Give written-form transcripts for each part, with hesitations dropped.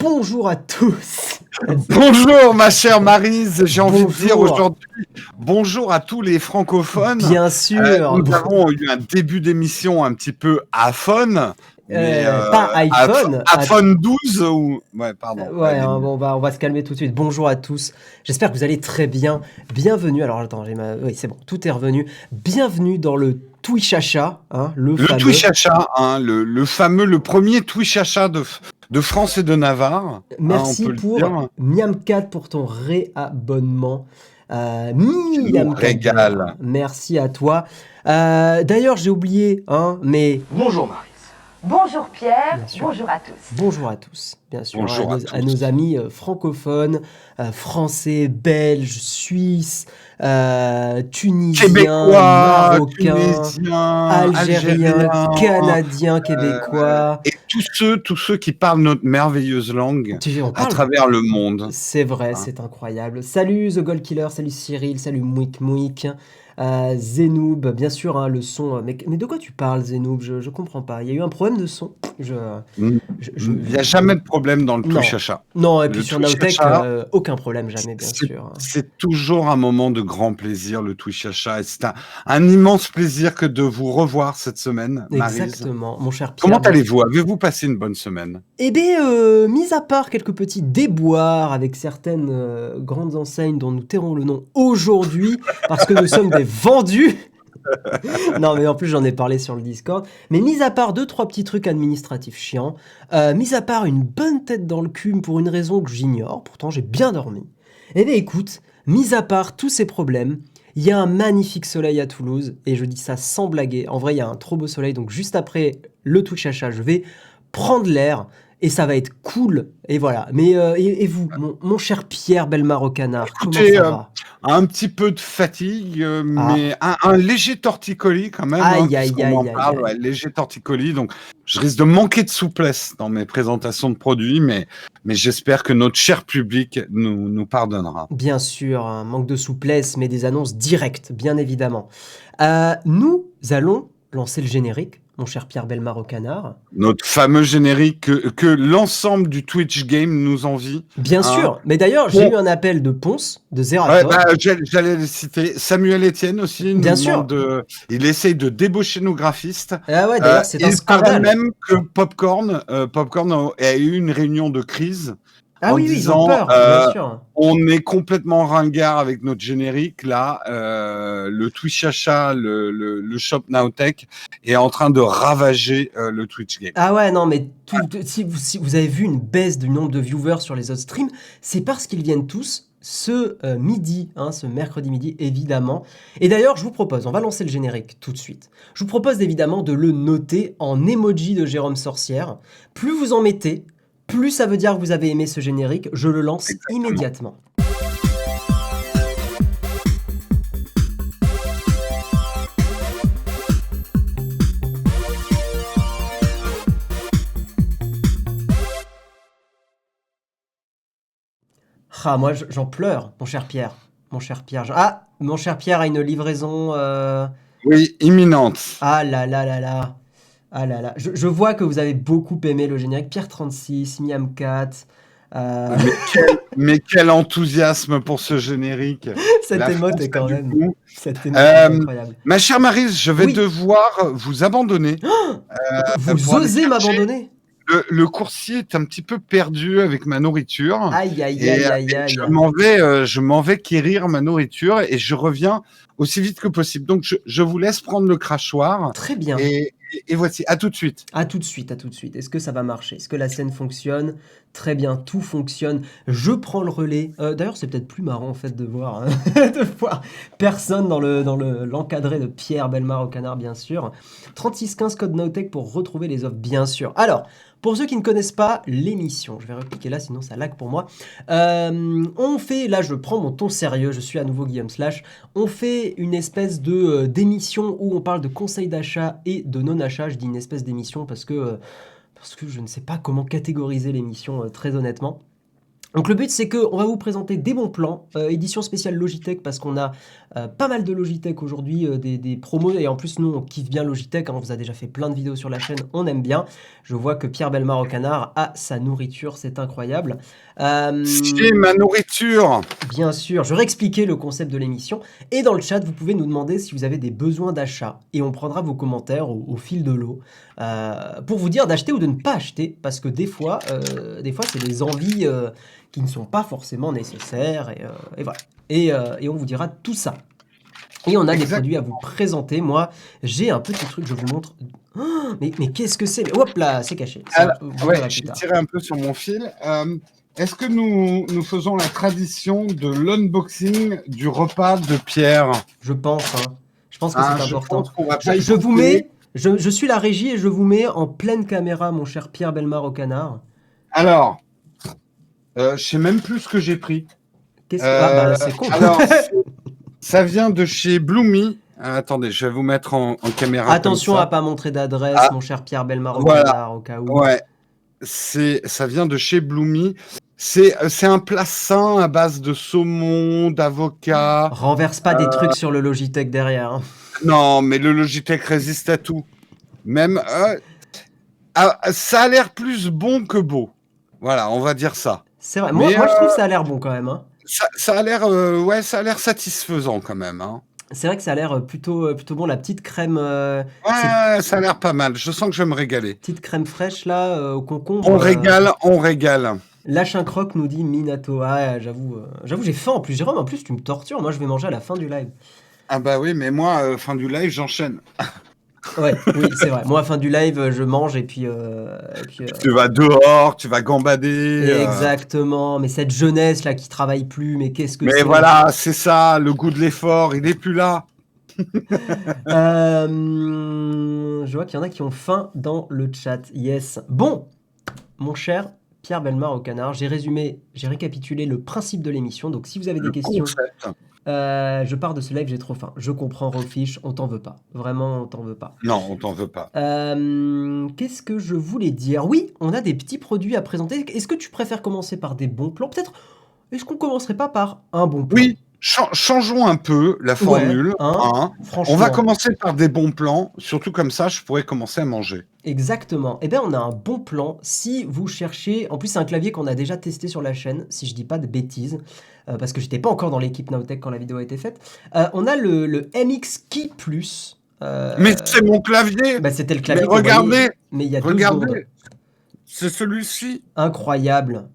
Bonjour à tous. Bonjour ma chère Maryse, j'ai envie de dire Bonjour. aujourd'hui bonjour à tous les francophones. Bien sûr. Nous avons eu un début d'émission un petit peu aphone, mais Pas iPhone. iPhone 12 ou... Ouais, pardon. Ouais, Allez. hein, bon, on va se calmer tout de suite. Bonjour à tous. J'espère que vous allez très bien. Bienvenue. Alors attends, oui, c'est bon, tout est revenu. Bienvenue dans le Twichacha, hein, le Le fameux. Twichacha, hein, le fameux, le premier Twichacha de France et de Navarre. Merci on peut le pour dire. Miam4 pour ton réabonnement. Nous Miam4, régale. d'ailleurs. Merci à toi. D'ailleurs, j'ai oublié, hein, mais Bonjour Maryse. Bonjour Pierre, Bien sûr. bonjour à tous. bonjour à tous, bien sûr, Bonjour à à nos, tous. à nos amis francophones, français, belges, suisses, tunisiens, Québécois, marocains, Tunisiens, algériens, Algériens, canadiens, québécois. et tous ceux qui parlent notre merveilleuse langue On à parle. travers le monde. C'est vrai, Hein. c'est incroyable. Salut The Gold Killer, salut Cyril, salut Mouik Mouik, Zenoub, bien sûr, hein, le son. Mais de quoi tu parles, Zenoub? Je comprends pas. Il y a eu un problème de son. Il n'y a jamais de problème dans le Non. Twichacha. Non, et puis Le sur Nowtech, Twichacha, aucun problème, jamais, bien sûr. Hein. C'est toujours un moment de grand plaisir, le Twichacha. Et c'est un immense plaisir que de vous revoir cette semaine, Maryse. Exactement, mon cher Pierre. Comment allez-vous? Avez-vous passé une bonne semaine? Eh bien, mis à part quelques petits déboires avec certaines grandes enseignes dont nous tairons le nom aujourd'hui, parce que nous sommes des vendus. Non, mais en plus, j'en ai parlé sur le Discord. Mais mis à part 2-3 petits trucs administratifs chiants, mis à part une bonne tête dans le cul pour une raison que j'ignore, pourtant j'ai bien dormi. Eh bien, écoute, mis à part tous ces problèmes, il y a un magnifique soleil à Toulouse, et je dis ça sans blaguer. En vrai, il y a un trop beau soleil, donc juste après le Twichacha, je vais prendre l'air, et ça va être cool, et voilà. Mais et vous, mon cher Pierre Belmar au canard, comment Écoutez, ça va? un petit peu de fatigue, mais un léger torticolis quand même. Aïe, Puisqu'on aïe, en aïe, parle, aïe. ouais, léger torticolis. Donc, je risque de manquer de souplesse dans mes présentations de produits, mais j'espère que notre cher public nous pardonnera. Bien sûr, un manque de souplesse, mais des annonces directes, bien évidemment. Nous allons lancer le générique, mon cher Pierre Belmar au canard. Notre fameux générique que l'ensemble du Twitch Game nous envie. Bien Hein. sûr, mais d'ailleurs, j'ai Bon. eu un appel de Ponce, de Ouais, Zerator. j'allais le citer. Samuel Etienne aussi. Bien nous sûr. demande il essaye de débaucher nos graphistes. Ah ouais, d'ailleurs, c'est un Il paraît scandale. même que Popcorn a eu une réunion de crise Ah en oui, oui, ils disant ont peur, bien sûr. on est complètement ringard avec notre générique là. Le Twichacha, le Shop Nowtech est en train de ravager le Twitch Game. Ah ouais, non, mais si vous avez vu une baisse du nombre de viewers sur les autres streams, c'est parce qu'ils viennent tous ce midi, hein, ce mercredi midi, évidemment. Et d'ailleurs, je vous propose, on va lancer le générique tout de suite. Je vous propose évidemment de le noter en emoji de Jérôme Sorcière. Plus vous en mettez, plus ça veut dire que vous avez aimé ce générique. Je le lance Exactement. immédiatement. Ah, moi, j'en pleure, mon cher Pierre. Mon cher Pierre. Ah, mon cher Pierre a une livraison. Oui, imminente. Ah là là là là. Ah là là. Je vois que vous avez beaucoup aimé le générique. Pierre36, Miam4. Mais quel enthousiasme pour ce générique. Cette La émote France est quand a du même. goût. Cette émote est incroyable. Ma chère Maryse, je vais Oui. devoir vous abandonner. Vous pour aller osez chercher- m'abandonner? Le coursier est un petit peu perdu avec ma nourriture. Aïe aïe Et, aïe aïe et aïe. je m'en vais quérir ma nourriture et je reviens aussi vite que possible. Donc, je vous laisse prendre le crachoir. Très bien. Et voici, à tout de suite. À tout de suite, à tout de suite. Est-ce que ça va marcher? Est-ce que la scène fonctionne? Très bien, tout fonctionne. Je prends le relais. D'ailleurs, c'est peut-être plus marrant en fait de voir, de voir personne dans l'encadré de Pierre Belmar au canard, bien sûr. 3615 code Nowtech pour retrouver les offres, bien sûr. Alors, pour ceux qui ne connaissent pas l'émission, je vais repliquer là, sinon ça lag pour moi. On fait, là je prends mon ton sérieux, je suis à nouveau Guillaume Slash. On fait une espèce de d'émission où on parle de conseils d'achat et de non-achat. Je dis une espèce d'émission parce que je ne sais pas comment catégoriser l'émission, très honnêtement. Donc le but c'est qu'on va vous présenter des bons plans, édition spéciale Logitech parce qu'on a pas mal de Logitech aujourd'hui, des promos et en plus nous on kiffe bien Logitech, hein, on vous a déjà fait plein de vidéos sur la chaîne, on aime bien. Je vois que Pierre Bellemare au canard a sa nourriture, c'est incroyable. C'est ma nourriture. Bien sûr, je réexpliquer le concept de l'émission et dans le chat vous pouvez nous demander si vous avez des besoins d'achat et on prendra vos commentaires au fil de l'eau pour vous dire d'acheter ou de ne pas acheter parce que des fois c'est des envies qui ne sont pas forcément nécessaires et voilà. Et on vous dira tout ça. Et on a des Exact. produits à vous présenter. Moi, j'ai un petit truc, je vous montre. Oh, mais qu'est-ce que c'est? Mais hop là, c'est caché. Ça, Alors, on verra plus j'ai tard. tiré un peu sur mon fil. Est-ce que nous faisons la tradition de l'unboxing du repas de Pierre? Je pense, hein. Je pense que c'est Je important. pense qu'on va pas Je vous écouter. mets, je suis la régie et je vous mets en pleine caméra, mon cher Pierre Bellemare au canard. Alors, je sais même plus ce que j'ai pris. Qu'est-ce que... Ah bah là, c'est con. Alors, ça vient de chez Bloomy. Attendez, je vais vous mettre en caméra. Attention comme à ça. pas montrer d'adresse, Ah, mon cher Pierre Bellemare au voilà. canard, au cas où. Ouais, ça vient de chez Bloomy. C'est un plat sain à base de saumon, d'avocat. Renverse pas des trucs sur le Logitech derrière, hein. Non, mais le Logitech résiste à tout. Même, ça a l'air plus bon que beau. Voilà, on va dire ça. C'est vrai. Moi, je trouve que ça a l'air bon quand même, hein. Ça a l'air, ça a l'air satisfaisant quand même. Hein. C'est vrai que ça a l'air plutôt bon. La petite crème, Ouais, ça a l'air pas mal. Je sens que je vais me régaler. petite crème fraîche là, au concombre. On régale, on régale. Lâche un croc, nous dit Minato. Ah, j'avoue, j'ai faim en plus. Jérôme, en plus, tu me tortures. Moi, je vais manger à la fin du live. Ah bah oui, mais moi, fin du live, j'enchaîne. Ouais, oui, c'est vrai. Moi, à la fin du live, je mange et puis. Tu vas dehors, tu vas gambader. Exactement. Mais cette jeunesse là qui travaille plus, mais qu'est-ce que Mais c'est? voilà, c'est ça, le goût de l'effort, il est plus là. Je vois qu'il y en a qui ont faim dans le chat. Yes. Bon, mon cher Pierre Bellemare au canard, j'ai récapitulé le principe de l'émission. Donc, si vous avez des Le questions, concept. je pars de ce live, j'ai trop faim. Je comprends, Rofish, on t'en veut pas. Vraiment, on t'en veut pas. Non, on t'en veut pas. Qu'est-ce que je voulais dire? Oui, on a des petits produits à présenter. Est-ce que tu préfères commencer par des bons plans? Peut-être, est-ce qu'on commencerait pas par un bon plan? Oui, changeons un peu la formule. Ouais, hein, Hein. franchement. On va commencer par des bons plans, surtout comme ça, je pourrais commencer à manger. Exactement. Eh bien, on a un bon plan si vous cherchez. En plus, c'est un clavier qu'on a déjà testé sur la chaîne, si je dis pas de bêtises, parce que j'étais pas encore dans l'équipe Nowtech quand la vidéo a été faite. On a le MX Key Plus. Mais c'est mon clavier. Bah, c'était le clavier Mais qu'on regardez, voyait, mais il y a 2 secondes. regardez, c'est celui-ci. Incroyable.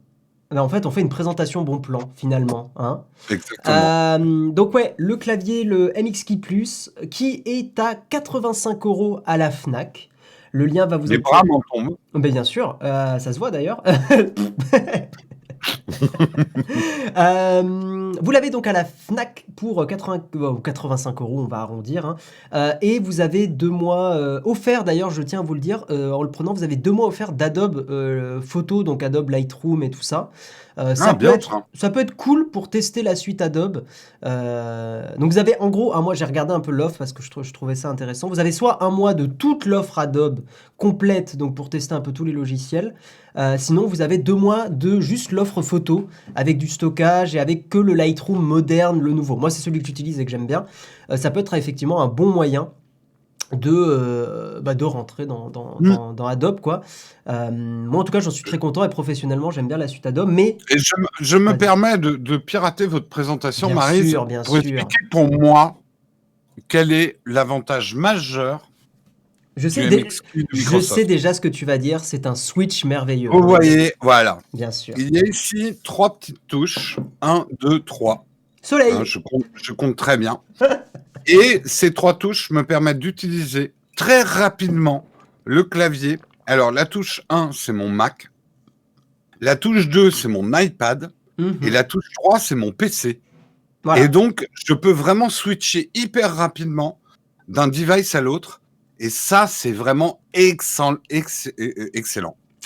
Ben, en fait, on fait une présentation bon plan, finalement, hein. Exactement. Donc ouais, le clavier, le MX Key Plus, qui est à 85 € à la Fnac. Le lien va vous Les être... bras m'en tombent. Ben, bien sûr, ça se voit d'ailleurs. Vous l'avez donc à la Fnac pour 85 €, on va arrondir, hein. Et vous avez 2 mois offerts, d'ailleurs, je tiens à vous le dire, en le prenant, vous avez 2 mois offerts d'Adobe Photo, donc Adobe Lightroom et tout ça. Ça peut être cool pour tester la suite Adobe. Donc vous avez en gros un mois, j'ai regardé un peu l'offre parce que je trouvais ça intéressant. Vous avez soit un mois de toute l'offre Adobe complète, donc pour tester un peu tous les logiciels. Sinon, vous avez 2 mois de juste l'offre photo avec du stockage et avec que le Lightroom moderne, le nouveau. Moi, c'est celui que j'utilise et que j'aime bien. Ça peut être effectivement un bon moyen de rentrer dans Adobe, quoi. Moi, en tout cas, j'en suis très content et professionnellement, j'aime bien la suite Adobe. Mais Et je me permets de pirater votre présentation, bien Maryse, sûr, bien pour sûr. expliquer pour moi quel est l'avantage majeur Je du sais, MX Key de je Microsoft. sais déjà ce que tu vas dire. C'est un switch merveilleux. Vous voyez, voilà. Bien sûr. Il y a ici 3 petites touches. 1, 2, 3. Soleil. Hein, je compte très bien. Et ces 3 touches me permettent d'utiliser très rapidement le clavier. Alors, la touche 1, c'est mon Mac. La touche 2, c'est mon iPad. Mhm. Et la touche 3, c'est mon PC. Voilà. Et donc, je peux vraiment switcher hyper rapidement d'un device à l'autre. Et ça, c'est vraiment excellent.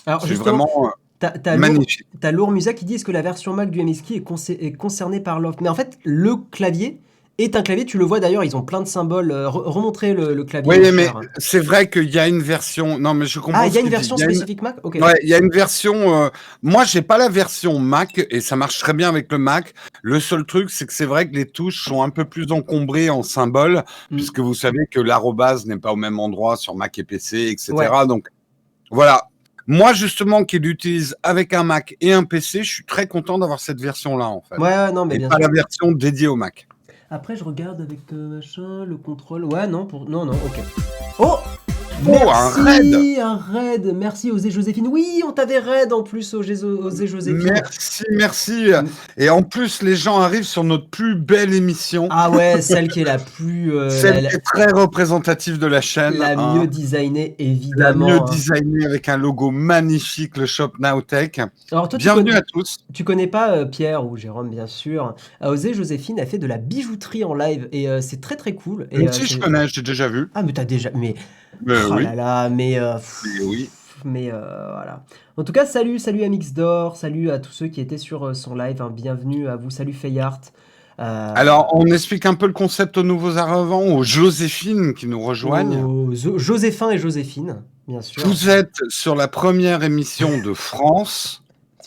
Alors, C'est justement, vraiment t'as magnifique. Lourd Musa qui dit est-ce que la version Mac du MSKey est concernée par l'offre? Mais en fait, le clavier est un clavier. Tu le vois d'ailleurs, ils ont plein de symboles. Remontrez le clavier. Oui, mon mais cher. c'est vrai qu'il y a une version. Non, mais je comprends Ah, il y ce a une que tu dis. version Il y a une- spécifique Mac? Ok. Ouais, il y a une version. Moi, j'ai pas la version Mac et ça marche très bien avec le Mac. Le seul truc, c'est que c'est vrai que les touches sont un peu plus encombrées en symboles, Mm. puisque vous savez que l'arrobase n'est pas au même endroit sur Mac et PC, etc. Ouais. Donc voilà. Moi, justement, qui l'utilise avec un Mac et un PC, je suis très content d'avoir cette version-là, en fait. Ouais, non, mais Et bien pas sûr. la version dédiée au Mac. Après, je regarde avec machin, le contrôle. Ouais, non, non, ok. Oh! Oh, un Merci, un raid. Merci, Osée Joséphine. Oui, on t'avait raid en plus, Osée Joséphine. Merci, merci. Mm. Et en plus, les gens arrivent sur notre plus belle émission, Ah ouais, celle qui est la plus, celle qui est très représentative de la chaîne, la hein, mieux designée, la mieux évidemment. Hein. designée avec un logo magnifique, le Shop Now Tech. Alors toi, Bienvenue à tous. tu connais pas Pierre ou Jérôme, bien sûr. Osée Joséphine a fait de la bijouterie en live et c'est très très cool. Et, Même si je connais, j'ai déjà vu. Ah, mais t'as déjà... Mais... Oh Oui, là là, mais... mais oui. Mais voilà. En tout cas, salut Amix d'Or, salut à tous ceux qui étaient sur son live, hein, bienvenue à vous, salut Fayart. Alors, on explique un peu le concept aux nouveaux arrivants, aux Joséphine qui nous rejoignent. Joséphin et Joséphine, bien sûr. Vous êtes sur la première émission de France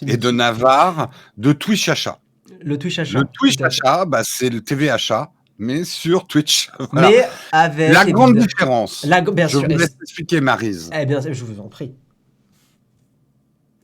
et de Navarre de Twitch Achat. Le Twitch Achat. Le Twitch Achat, bah, c'est le TV Achat, mais sur Twitch. Voilà. Mais avec... La grande différence. Bien je sûr. vous laisse expliquer, Maryse. Eh bien, je vous en prie.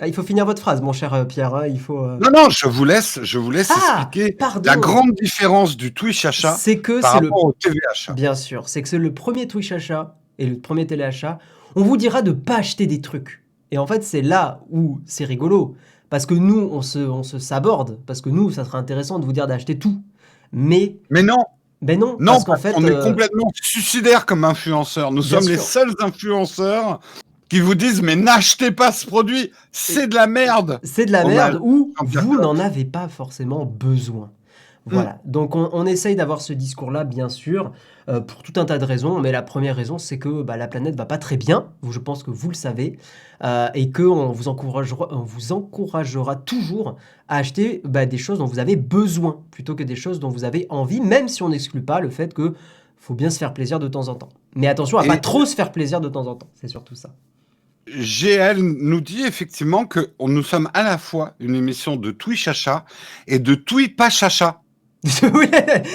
Ah, il faut finir votre phrase, mon cher Pierre. Hein, il faut. Non, je vous laisse expliquer la grande différence du Twitch Achat par rapport au TV Achat. Bien sûr, c'est que c'est le premier Twitch Achat et le premier télé achat. On vous dira de pas acheter des trucs. Et en fait, c'est là où c'est rigolo. Parce que nous, on se saborde. Parce que nous, ça serait intéressant de vous dire d'acheter tout. Mais non. Ben non, Non, parce qu'en fait, on est complètement suicidaires comme influenceurs. Nous sommes les seuls influenceurs qui vous disent mais n'achetez pas ce produit, c'est de la merde. C'est de la merde ou vous n'en avez pas forcément besoin. Voilà, donc on essaye d'avoir ce discours-là, bien sûr, pour tout un tas de raisons, mais la première raison, c'est que la planète va pas très bien, je pense que vous le savez, et qu'on vous encouragera toujours à acheter des choses dont vous avez besoin, plutôt que des choses dont vous avez envie, même si on n'exclut pas le fait que faut bien se faire plaisir de temps en temps. Mais attention à pas trop se faire plaisir de temps en temps, c'est surtout ça. GL nous dit effectivement que nous sommes à la fois une émission de Twitch Achat et de Twitch Achat. Oui,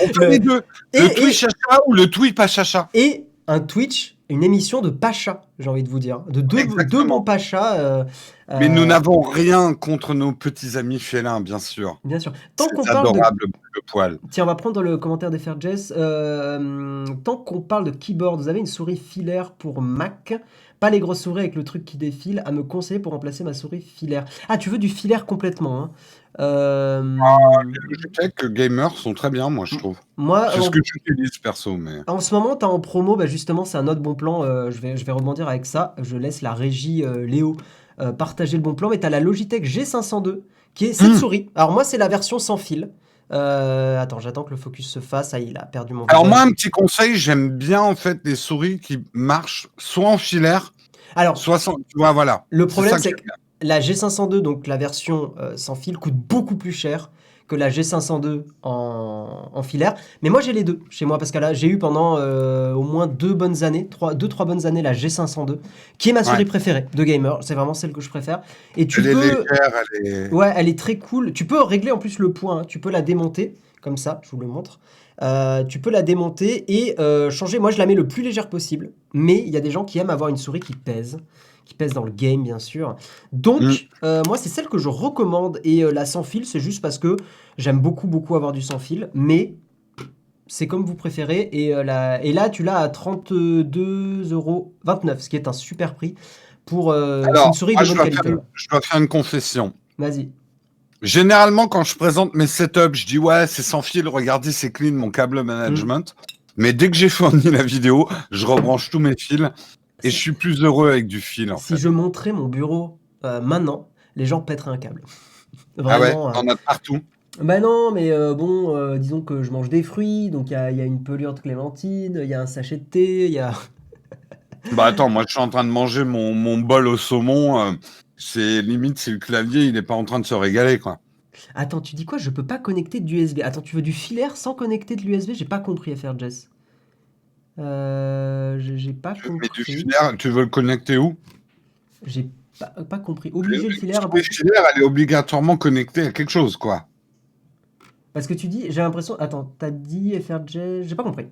on fait les deux. Le Twitch Achat ou le Twitch Achat. Et un Twitch, une émission de Pacha, j'ai envie de vous dire. De deux bons Pachas. Mais nous n'avons rien contre nos petits amis félins, bien sûr. Bien sûr. C'est adorable, le poil. Tiens, on va prendre le commentaire de Fairjess. Tant qu'on parle de keyboard, vous avez une souris filaire pour Mac. Pas les grosses souris avec le truc qui défile, à me conseiller pour remplacer ma souris filaire. Ah, tu veux du filaire complètement, hein. Les Logitech gamers sont très bien, moi, je trouve. Moi, c'est ce que j'utilise perso. Mais... En ce moment, tu as en promo, justement, c'est un autre bon plan. Je vais rebondir avec ça. Je laisse la régie Léo partager le bon plan. Mais tu as la Logitech G502 qui est cette souris. Alors, moi, c'est la version sans fil. Attends, j'attends que le focus se fasse. Ah, il a perdu mon Alors, moi, un petit conseil, j'aime bien en fait les souris qui marchent soit en filaire, soit sans. Tu vois, voilà. Le problème, c'est que la G502, donc la version sans fil, coûte beaucoup plus cher que la G502 en filaire. Mais moi, j'ai les deux chez moi parce que là, j'ai eu pendant au moins 2 bonnes années, 2-3 bonnes années, la G502, qui est ma souris préférée de gamer. C'est vraiment celle que je préfère. Et tu elle est légère, Ouais, elle est très cool. Tu peux régler en plus le poids. Hein. Tu peux la démonter, comme ça, je vous le montre. Tu peux la démonter et changer. Moi, je la mets le plus légère possible. Mais il y a des gens qui aiment avoir une souris qui pèse dans le game, bien sûr. Donc, moi, c'est celle que je recommande. Et la sans fil, c'est juste parce que j'aime beaucoup avoir du sans fil. Mais c'est comme vous préférez. Et là, tu l'as à 32,29 €, ce qui est un super prix pour une souris de bonne qualité. Je dois faire une confession. Vas-y. Généralement, quand je présente mes setups, je dis ouais, c'est sans fil, regardez, c'est clean, mon câble management. Mais dès que j'ai fourni la vidéo, je rebranche tous mes fils et je suis plus heureux avec du fil. Si je montrais mon bureau maintenant, les gens pèteraient un câble. Vraiment, t'en as partout. Non, mais disons que je mange des fruits, donc il y a une pelure de clémentine, il y a un sachet de thé, il y a... Attends, moi je suis en train de manger mon bol au saumon, c'est limite si le clavier il est pas en train de se régaler, quoi. Attends, tu dis quoi? Je peux pas connecter d'USB. Attends, tu veux du filaire sans connecter de l'USB? J'ai pas compris, FR Jess. J'ai pas Tu mets du compris. filaire, tu veux le connecter où? J'ai pas compris. Obliger le filaire. Le filaire, elle est obligatoirement connectée à quelque chose, quoi. Parce que tu dis, j'ai l'impression. Attends, t'as dit FRJ. J'ai pas compris.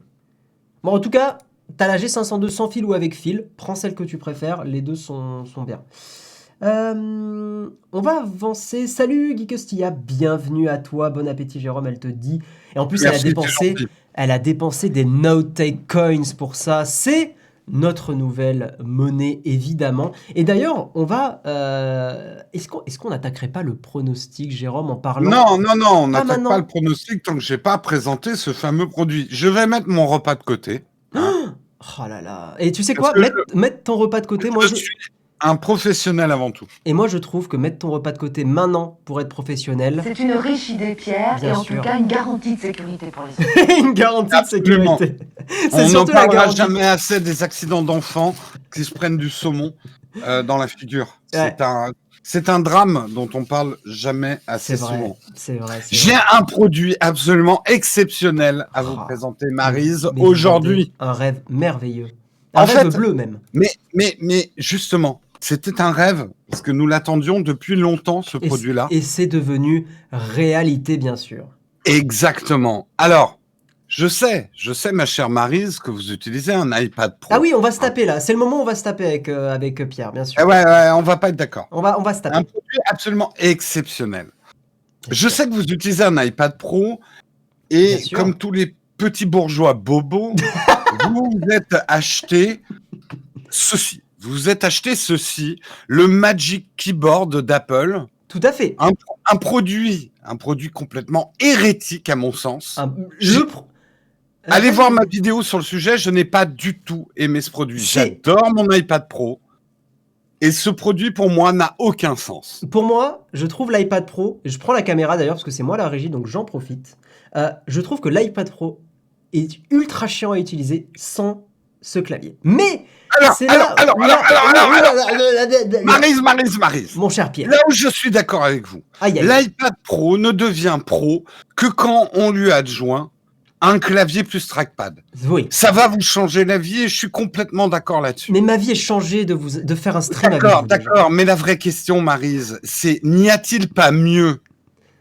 Bon, en tout cas, t'as la G502 sans fil ou avec fil. Prends celle que tu préfères. Les deux sont bien. On va avancer. Salut Geekustia, bienvenue à toi. Bon appétit, Jérôme. Elle te dit. Et en plus, Merci, c'est gentil. elle a dépensé des no-take coins pour ça. C'est notre nouvelle monnaie, évidemment. Et d'ailleurs, on va. Est-ce qu'on n'attaquerait pas le pronostic, Jérôme, en parlant. Non, on n'attaque maintenant. pas le pronostic tant que j'ai pas présenté ce fameux produit. Je vais mettre mon repas de côté. Oh là là. Et tu sais Parce quoi? que Mettre ton repas de côté. je suis un professionnel avant tout. Et moi, je trouve que mettre ton repas de côté maintenant pour être professionnel. C'est une riche idée, Pierre, Bien et en sûr. tout cas une garantie de sécurité pour les autres. Une garantie Absolument. de sécurité. C'est On n'en surtout la parlera garantie. jamais assez des accidents d'enfants qui se prennent du saumon dans la figure. Ouais. C'est un drame dont on parle jamais assez C'est vrai. souvent. C'est vrai. J'ai un produit absolument exceptionnel à vous présenter, Maryse, Mais vous aujourd'hui. vendez un rêve merveilleux. En Un rêve fait, bleu même. Mais justement, c'était un rêve parce que nous l'attendions depuis longtemps, ce produit-là. Et c'est devenu réalité, bien sûr. Exactement. Alors, je sais, ma chère Maryse, que vous utilisez un iPad Pro. Ah oui, on va se taper là. C'est le moment où on va se taper avec Pierre, bien sûr. Eh ouais, on va pas être d'accord. On va se taper. Un produit absolument exceptionnel. Je sais que vous utilisez un iPad Pro et comme tous les petits bourgeois bobos, vous êtes acheté ceci. Vous êtes acheté ceci, le Magic Keyboard d'Apple. Tout à fait. Un produit complètement hérétique à mon sens. Allez voir ma vidéo sur le sujet, je n'ai pas du tout aimé ce produit. J'adore mon iPad Pro. Et ce produit, pour moi, n'a aucun sens. Pour moi, je trouve l'iPad Pro, je prends la caméra d'ailleurs, parce que c'est moi la régie, donc j'en profite. Je trouve que l'iPad Pro est ultra chiant à utiliser sans ce clavier. Mais Maryse. Mon cher Pierre. Là où je suis d'accord avec vous, l'iPad Pro ne devient pro que quand on lui adjoint un clavier plus trackpad. Oui. Ça va vous changer la vie et je suis complètement d'accord là-dessus. Mais ma vie est changée de faire un stream avec vous. D'accord. Mais la vraie question, Maryse, c'est n'y a-t-il pas mieux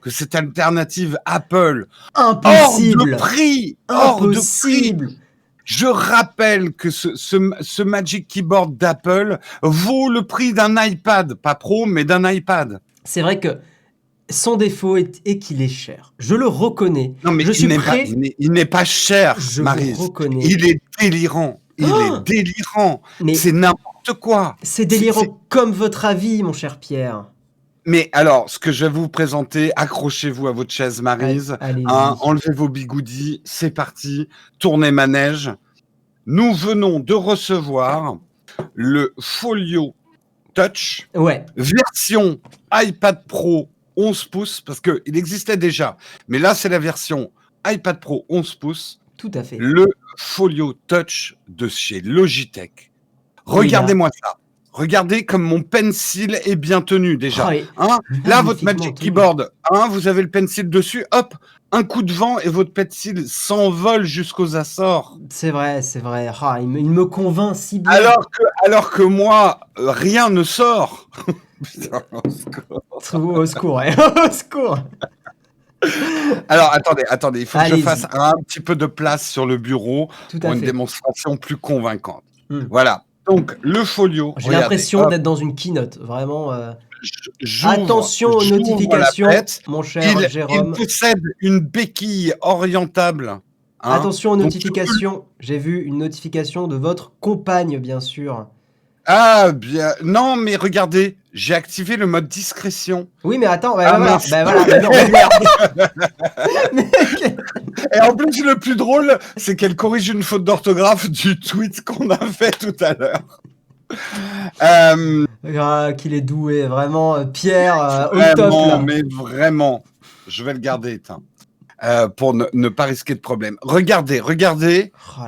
que cette alternative Apple? Impossible. Hors de prix. Je rappelle que ce Magic Keyboard d'Apple vaut le prix d'un iPad, pas Pro, mais d'un iPad. C'est vrai que son défaut est qu'il est cher. Je le reconnais. Non, mais il n'est pas cher, Maryse. Je reconnais. Il est délirant. Mais c'est n'importe quoi. C'est délirant comme votre avis, mon cher Pierre. Mais alors, ce que je vais vous présenter, accrochez-vous à votre chaise, Maryse. Enlevez vos bigoudis, c'est parti. Tournez manège. Nous venons de recevoir le Folio Touch, version iPad Pro 11 pouces, parce qu'il existait déjà. Mais là, c'est la version iPad Pro 11 pouces. Tout à fait. Le Folio Touch de chez Logitech. Regardez-moi ça. Regardez comme mon pencil est bien tenu déjà. Là, votre Magic Keyboard, vous avez le pencil dessus, hop, un coup de vent et votre pencil s'envole jusqu'aux Açores. C'est vrai. Il me convainc si bien. Alors que moi, rien ne sort. Putain, au secours. Au secours. Alors, attendez, il faut que je fasse un petit peu de place sur le bureau pour une démonstration plus convaincante. Voilà. Donc, le Folio. J'ai l'impression d'être dans une keynote, vraiment. Attention aux notifications, mon cher Jérôme. Il possède une béquille orientable. Attention aux notifications. J'ai vu une notification de votre compagne, bien sûr. Ah, bien. Non, mais regardez, j'ai activé le mode discrétion. Oui, mais attends, Et en plus, le plus drôle, c'est qu'elle corrige une faute d'orthographe du tweet qu'on a fait tout à l'heure. Qu'il est doué, vraiment, Pierre, au top. Là. Mais vraiment, je vais le garder éteint. Pour ne pas risquer de problème. Regardez. Oh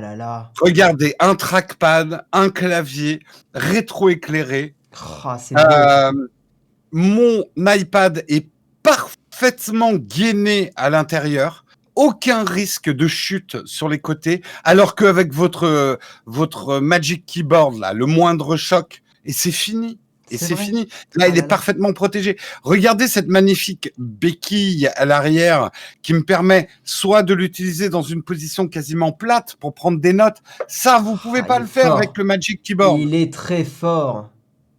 là là. Regardez, un trackpad, un clavier rétroéclairé. Oh, c'est beau. Mon iPad est parfaitement gainé à l'intérieur, aucun risque de chute sur les côtés, alors qu'avec votre Magic Keyboard, là, le moindre choc, et c'est fini. Et C'est c'est vrai. fini. Là, Ah il là est là. parfaitement protégé. Regardez cette magnifique béquille à l'arrière qui me permet soit de l'utiliser dans une position quasiment plate pour prendre des notes. Ça, vous pouvez Ah, pas il le est faire fort. avec le Magic Keyboard. Il est très fort.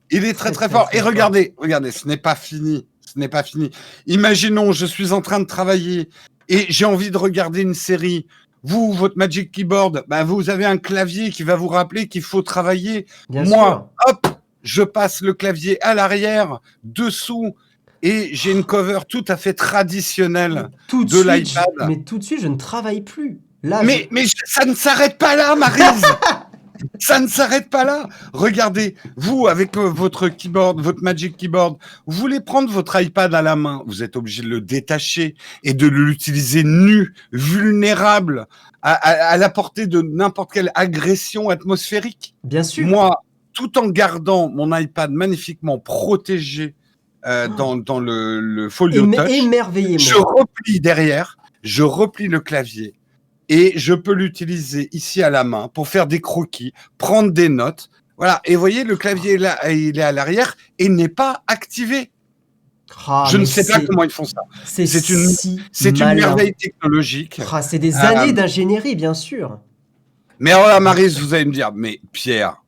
Il est très Très, très très, fort. très Et fort. regardez, ce n'est pas fini. Ce n'est pas fini. Imaginons, je suis en train de travailler et j'ai envie de regarder une série. Vous, votre Magic Keyboard, bah, vous avez un clavier qui va vous rappeler qu'il faut travailler. Bien Moi, sûr. hop, je passe le clavier à l'arrière, dessous, et j'ai une cover tout à fait traditionnelle Tout de de suite, l'iPad. mais tout de suite, je ne travaille plus. Là, Mais ça ne s'arrête pas là, Maryse. Ça ne s'arrête pas là. Regardez, vous, avec votre keyboard, votre Magic Keyboard, vous voulez prendre votre iPad à la main, vous êtes obligé de le détacher et de l'utiliser nu, vulnérable, à la portée de n'importe quelle agression atmosphérique. bien sûr. Moi, tout en gardant mon iPad magnifiquement protégé dans le Folio Touch, je Émerveillez-moi. replie derrière, je replie le clavier et je peux l'utiliser ici à la main pour faire des croquis, prendre des notes. Voilà. Et vous voyez, le clavier là, il est à l'arrière et n'est pas activé. Ah, Je ne mais sais pas comment ils font ça. c'est C'est une- si C'est une malin. merveille technologique. Ah, c'est des années d'ingénierie, bien sûr. Mais alors là, Maryse, vous allez me dire, mais Pierre,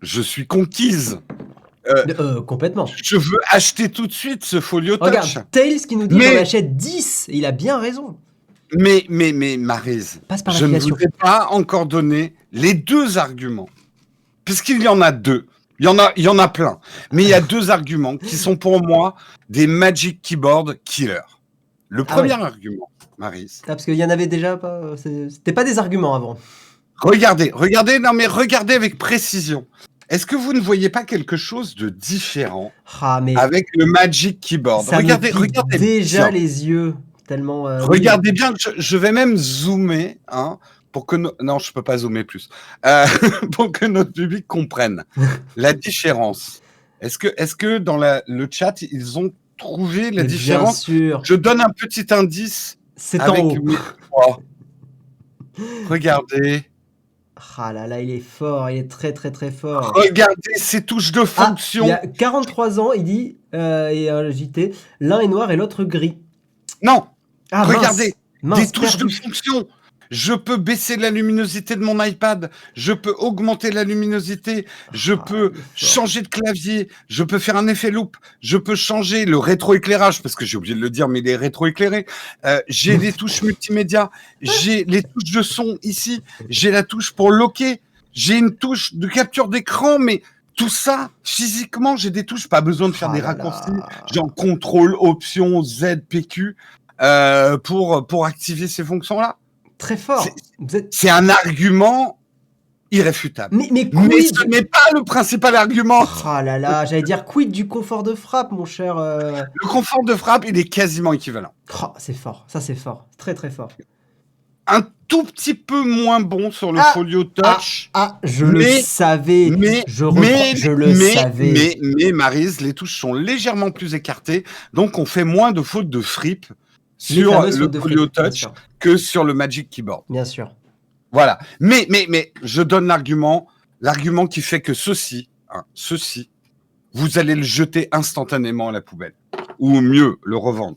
je suis conquise. Complètement. Je veux acheter tout de suite ce Folio Touch. Regarde, Tails qui nous dit Mais- qu'on achète 10. Et il a bien raison. Mais Maryse, Passe par je ne l'affiliation. vous ai pas encore donné les deux arguments. Puisqu'il y en a deux. Il y en a plein. Mais il y a deux arguments qui sont pour moi des Magic Keyboard killers. Le Ah premier argument, Maryse. Ah, parce qu'il y en avait déjà pas. C'était pas des arguments avant. Regardez, non mais regardez avec précision. Est-ce que vous ne voyez pas quelque chose de différent Ah, mais avec le Magic Keyboard? ça Regardez, me pique regardez déjà bien. les yeux. Tellement. Regardez bien, je vais même zoomer, hein, pour que non, je peux pas zoomer plus, pour que notre public comprenne la différence. Est-ce que dans le chat ils ont trouvé la Mais différence? bien sûr. Je donne un petit indice C'est avec en haut. mes doigts. Regardez, Ah là là, il est fort. Il est très très très fort. regardez ces touches de Ah, fonction. il y a 43 ans, il dit, et un JT, l'un est noir et l'autre gris. Non, Ah, regardez, mince, des touches de perdu. fonction. Je peux baisser la luminosité de mon iPad, je peux augmenter la luminosité, je Ah, peux il est fort. changer de clavier, je peux faire un effet loop, je peux changer le rétroéclairage, parce que j'ai oublié de le dire, mais il est rétroéclairé. J'ai les touches multimédia, j'ai les touches de son ici, j'ai la touche pour loquer, j'ai une touche de capture d'écran, mais tout ça, physiquement, j'ai des touches, pas besoin de faire Ah des là raccourcis, là. genre contrôle, option, Z, PQ, pour activer ces fonctions-là. Très fort. C'est- Vous êtes- C'est un argument irréfutable. Mais Mais quid... ce n'est pas le principal argument. Ah là là, j'allais dire quid du confort de frappe, mon cher... Le confort de frappe, il est quasiment équivalent. Oh, c'est fort, ça c'est fort, très très fort. Un tout petit peu moins bon sur le Ah, Folio Touch. Ah, je Mais- le savais, Mais, je le savais. mais, Maryse, les touches sont légèrement plus écartées, donc on fait moins de fautes de fripe Les sur fameuses le fautes de Folio flip, bien Touch sûr. que sur le Magic Keyboard. Bien sûr. Voilà. Mais, je donne l'argument qui fait que ceci, vous allez le jeter instantanément à la poubelle. Ou mieux, le revendre.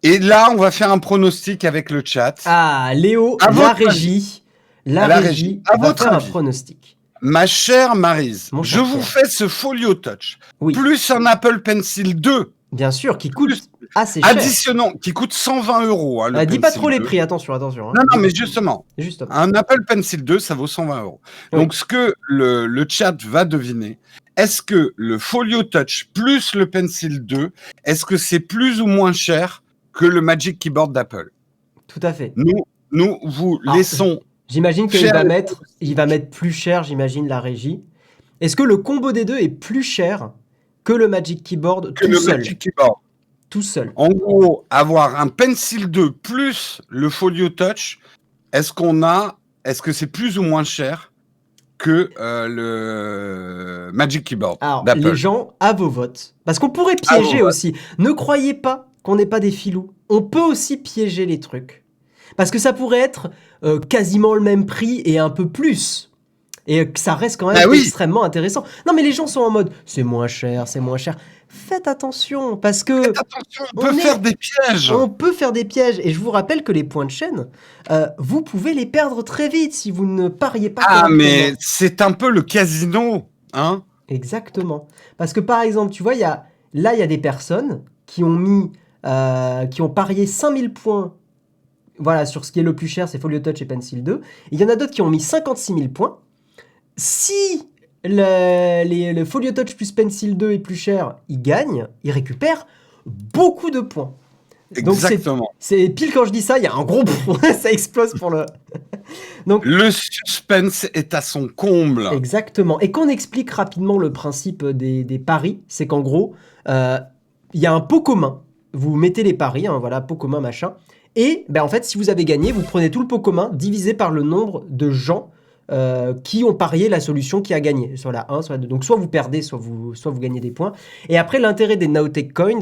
Et là, on va faire un pronostic avec le chat. Ah, Léo, À la votre régie, la la régie régie, à va votre faire un avis. pronostic. Ma chère Maryse, Mon je cher vous Pierre. fais ce Folio Touch, Oui, plus un Apple Pencil 2, bien sûr, qui coûte plus assez cher. additionnant, qui coûte 120 €. Hein, le Dis pas Pencil trop les 2. prix, attention, attention. hein. Non, mais justement, Justement. un Apple Pencil 2, ça vaut 120 €. Oui. Donc, ce que le chat va deviner, est-ce que le Folio Touch plus le Pencil 2, est-ce que c'est plus ou moins cher que le Magic Keyboard d'Apple? Tout à fait. Nous vous Ah, laissons. J'imagine qu'il Cher va le mettre plus cher, j'imagine, la régie. Est-ce que le combo des deux est plus cher que le Magic Keyboard Que tout le seul? Magic Keyboard. Tout seul. En gros, avoir un Pencil 2 plus le Folio Touch, est-ce que c'est plus ou moins cher que le Magic Keyboard Alors, d'Apple. les gens, à vos votes. Parce qu'on pourrait À vos piéger votes. aussi. Ne croyez pas qu'on n'est pas des filous. On peut aussi piéger les trucs. Parce que ça pourrait être quasiment le même prix et un peu plus. Et que ça reste quand même Bah oui. extrêmement intéressant. Non, mais les gens sont en mode, c'est moins cher, c'est moins cher. Faites attention, parce que Attention, on on peut est- faire des pièges. on peut faire des pièges. Et je vous rappelle que les points de chaîne, vous pouvez les perdre très vite si vous ne pariez pas Ah, correctement. mais c'est un peu le casino, hein. Exactement. Parce que par exemple, tu vois, il y a des personnes qui ont parié 5000 points, voilà, sur ce qui est le plus cher, c'est Folio Touch et Pencil 2. Et il y en a d'autres qui ont mis 56 000 points. Si le Folio Touch plus Pencil 2 est plus cher, ils gagnent, ils récupèrent beaucoup de points. Donc Exactement. c'est pile quand je dis ça, il y a un gros point, ça explose pour le... Le suspense est à son comble. Exactement. Et qu'on explique rapidement le principe des paris, c'est qu'en gros, il y a un pot commun. Vous mettez les paris, hein, voilà, pot commun, machin. Et ben, en fait, si vous avez gagné, vous prenez tout le pot commun divisé par le nombre de gens qui ont parié la solution qui a gagné. Soit la 1, soit la 2. Donc soit vous perdez, soit vous gagnez des points. Et après, l'intérêt des Nowtech Coins,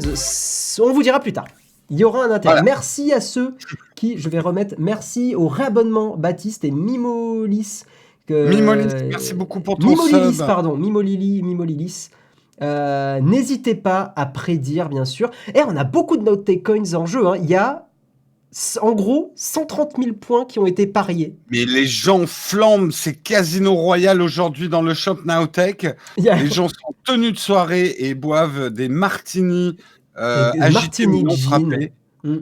on vous dira plus tard. Il y aura un intérêt. Voilà. Merci à ceux qui, je vais remettre, merci au réabonnement Baptiste et Mimolis. Mimolis, merci beaucoup pour ton Mimolilis, sub. pardon, Mimolilis. N'hésitez pas à prédire, bien sûr. Et on a beaucoup de Nowtech Coins en jeu. Hein. Il y a, en gros, 130 000 points qui ont été pariés. Mais les gens flambent, c'est Casino Royal aujourd'hui dans le shop Nowtech. Il y a Les gens sont en tenue de soirée et boivent des martinis agités Martini mais non Gin. frappés. Mm.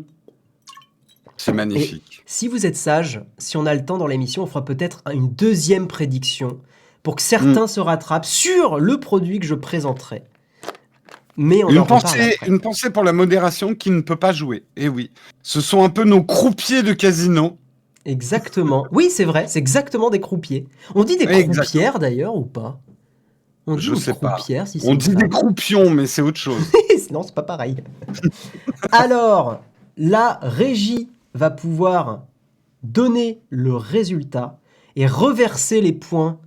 C'est magnifique. Si vous êtes sage, si on a le temps dans l'émission, on fera peut-être une deuxième prédiction pour que certains se rattrapent sur le produit que je présenterai. Mais on en reparle après. Une pensée pour la modération qui ne peut pas jouer. Eh oui, ce sont un peu nos croupiers de casino. Exactement. Oui, c'est vrai, c'est exactement des croupiers. On dit des Oui, croupières d'ailleurs ou pas? On dit Je des sais pas. croupières si c'est On une dit des femme. croupions, mais c'est autre chose. Non, c'est pas pareil. Alors, la régie va pouvoir donner le résultat et reverser les points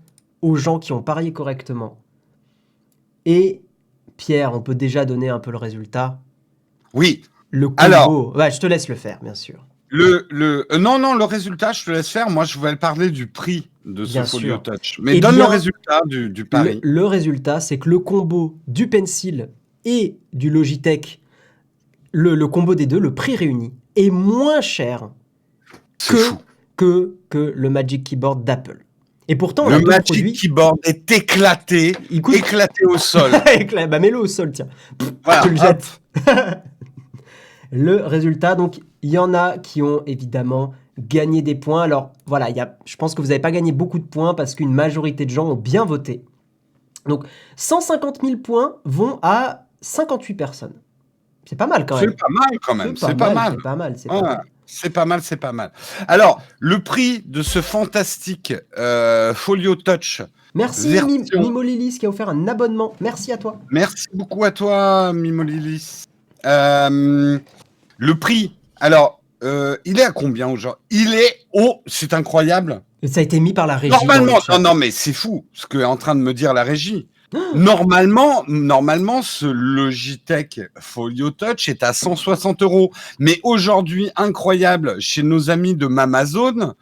aux gens qui ont parié correctement. Et Pierre, on peut déjà donner un peu le résultat. Oui. Le combo. Alors. Ouais, je te laisse le faire, bien sûr. Non, le résultat, je te laisse faire. Moi, je vais parler du prix de ce Bien Folio sûr. Touch. Mais Eh donne bien, le résultat du pari. Le résultat, c'est que le combo du Pencil et du Logitech, le combo des deux, le prix réuni, est moins cher C'est fou. que le Magic Keyboard d'Apple. Et pourtant, on a Le deux Magic produits. Keyboard est éclaté, Il coûte- éclaté au sol. Bah, mets-le au sol, tiens. Voilà, Je le hop. jette. Le résultat, donc, il y en a qui ont évidemment gagné des points. Alors, voilà, je pense que vous n'avez pas gagné beaucoup de points parce qu'une majorité de gens ont bien voté. Donc, 150 000 points vont à 58 personnes. C'est pas mal quand même. C'est pas mal quand même. C'est pas mal. C'est pas mal. C'est Ouais, pas mal. c'est pas mal, c'est pas mal. Alors, le prix de ce fantastique Folio Touch. Merci Version. Mimo Lilis qui a offert un abonnement. Merci à toi. Merci beaucoup à toi, Mimolilis. Le prix, alors, il est à combien aujourd'hui? Il est haut, c'est incroyable. Ça a été mis par la régie. dans Normalement, le chat. non, mais c'est fou ce qu'est en train de me dire la régie. Normalement, ce Logitech Folio Touch est à 160 €. Mais aujourd'hui, incroyable, chez nos amis de Mamazone,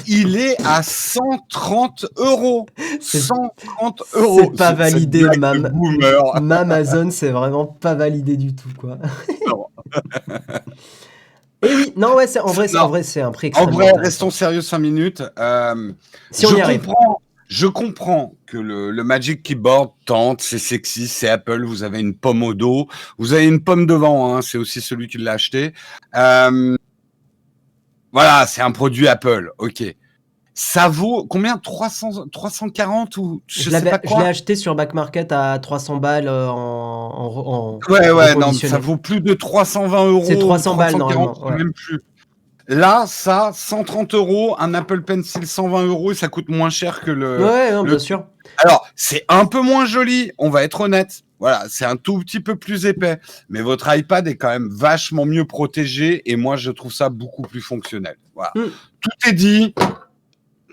il est à 130 €. C'est- 130 €. c'est pas validé, cette blague de boomer. Amazon, c'est vraiment pas validé du tout, quoi. Non. Et oui, non, ouais, en vrai, Non. c'est un prix En extrêmement vrai, intéressant. restons sérieux 5 minutes. Si on y arrive. Je comprends que le Magic Keyboard tente, c'est sexy, c'est Apple, vous avez une pomme au dos, vous avez une pomme devant, hein, c'est aussi celui qui l'a acheté. Voilà, c'est un produit Apple, ok. Ça vaut combien? 340 ou je sais pas Je quoi? l'ai acheté sur Back Market à 300 balles en Ouais, non, reconditionné. ça vaut plus de 320 €. C'est 300 balles, 340, normalement, ouais. même plus. Là, ça, 130 €, un Apple Pencil 120 € et ça coûte moins cher que Ouais, non, le- bien sûr. Alors, c'est un peu moins joli, on va être honnête. Voilà, c'est un tout petit peu plus épais. Mais votre iPad est quand même vachement mieux protégé et moi, je trouve ça beaucoup plus fonctionnel. Voilà. Mm. Tout est dit.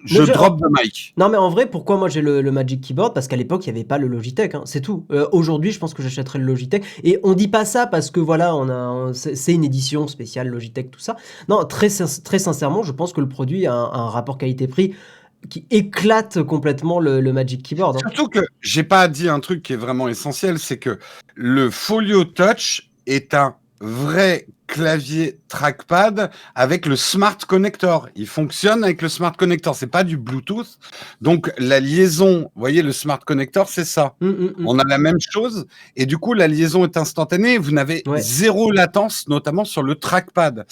je j'ai- drop de mic. Non, mais en vrai, pourquoi moi j'ai le Magic Keyboard? Parce qu'à l'époque, il n'y avait pas le Logitech, hein, c'est tout. Aujourd'hui, je pense que j'achèterai le Logitech. Et on dit pas ça parce que voilà, c'est une édition spéciale Logitech, tout ça. Non, très sincèrement, je pense que le produit a un rapport qualité-prix qui éclate complètement le Magic Keyboard, hein. Surtout que j'ai pas dit un truc qui est vraiment essentiel, c'est que le Folio Touch est un vrai clavier trackpad avec le Smart Connector. Il fonctionne avec le Smart Connector, c'est pas du Bluetooth. Donc la liaison, vous voyez, le Smart Connector, c'est ça. On a la même chose et du coup la liaison est instantanée. Vous n'avez Ouais. zéro latence, notamment sur le trackpad.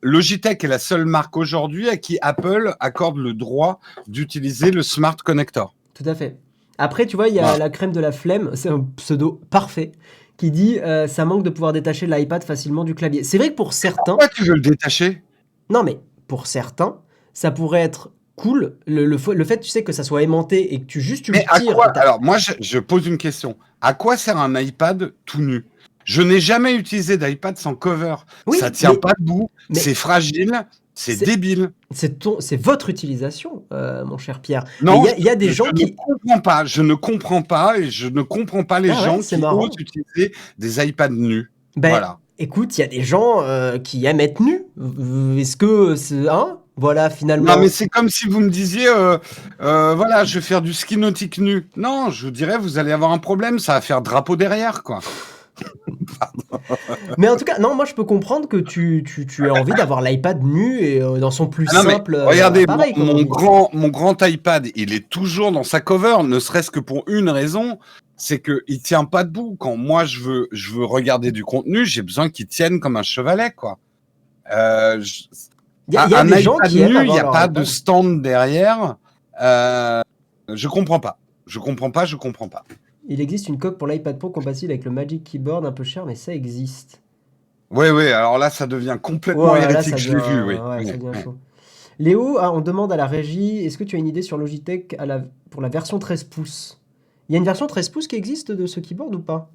Logitech est la seule marque aujourd'hui à qui Apple accorde le droit d'utiliser le Smart Connector. Tout à fait. Après, tu vois, il y a Voilà. la crème de la flemme, c'est un pseudo parfait, qui dit ça manque de pouvoir détacher l'iPad facilement du clavier. C'est vrai que pour certains, Pourquoi tu veux le détacher? non mais pour certains, ça pourrait être cool. Le fait, tu sais, que ça soit aimanté et que tu Mais le à tires. quoi? Alors moi, je pose une question. À quoi sert un iPad tout nu? Je n'ai jamais utilisé d'iPad sans cover. Oui, Ça tient mais- pas debout, mais- c'est fragile, c'est C'est- débile. c'est votre utilisation, mon cher Pierre. Non, Mais il y a des gens je qui... ne comprends pas. Je ne comprends pas et je ne comprends pas les Ah ouais, gens c'est qui marrant. osent utiliser des iPads nus. Ben, Voilà. écoute, il y a des gens qui aiment être nus. Est-ce que c'est... Hein? Voilà, finalement. Non, mais c'est comme si vous me disiez, voilà, je vais faire du ski nautique nu. Non, je vous dirais, vous allez avoir un problème, ça va faire drapeau derrière, quoi. Mais en tout cas, non, moi je peux comprendre que tu aies envie d'avoir l'iPad nu et dans son plus Ah non, mais simple regardez, appareil, comme on dit. mon grand iPad, il est toujours dans sa cover, ne serait-ce que pour une raison, c'est qu'il tient pas debout. Quand moi je veux regarder du contenu, j'ai besoin qu'il tienne comme un chevalet, quoi. Il y a Un des gens iPad qui aiment nu, il avoir n'y a leur pas iPad. de stand derrière. Je comprends pas. Je comprends pas. Il existe une coque pour l'iPad Pro compatible avec le Magic Keyboard, un peu cher, mais ça existe. Oui, alors là, ça devient complètement Ouais, là, hérétique, ça je l'ai devient, vu, oui. ouais, ça devient Ouais. chaud. Léo, on demande à la régie, est-ce que tu as une idée sur Logitech pour la version 13 pouces? Il y a une version 13 pouces qui existe de ce keyboard ou pas?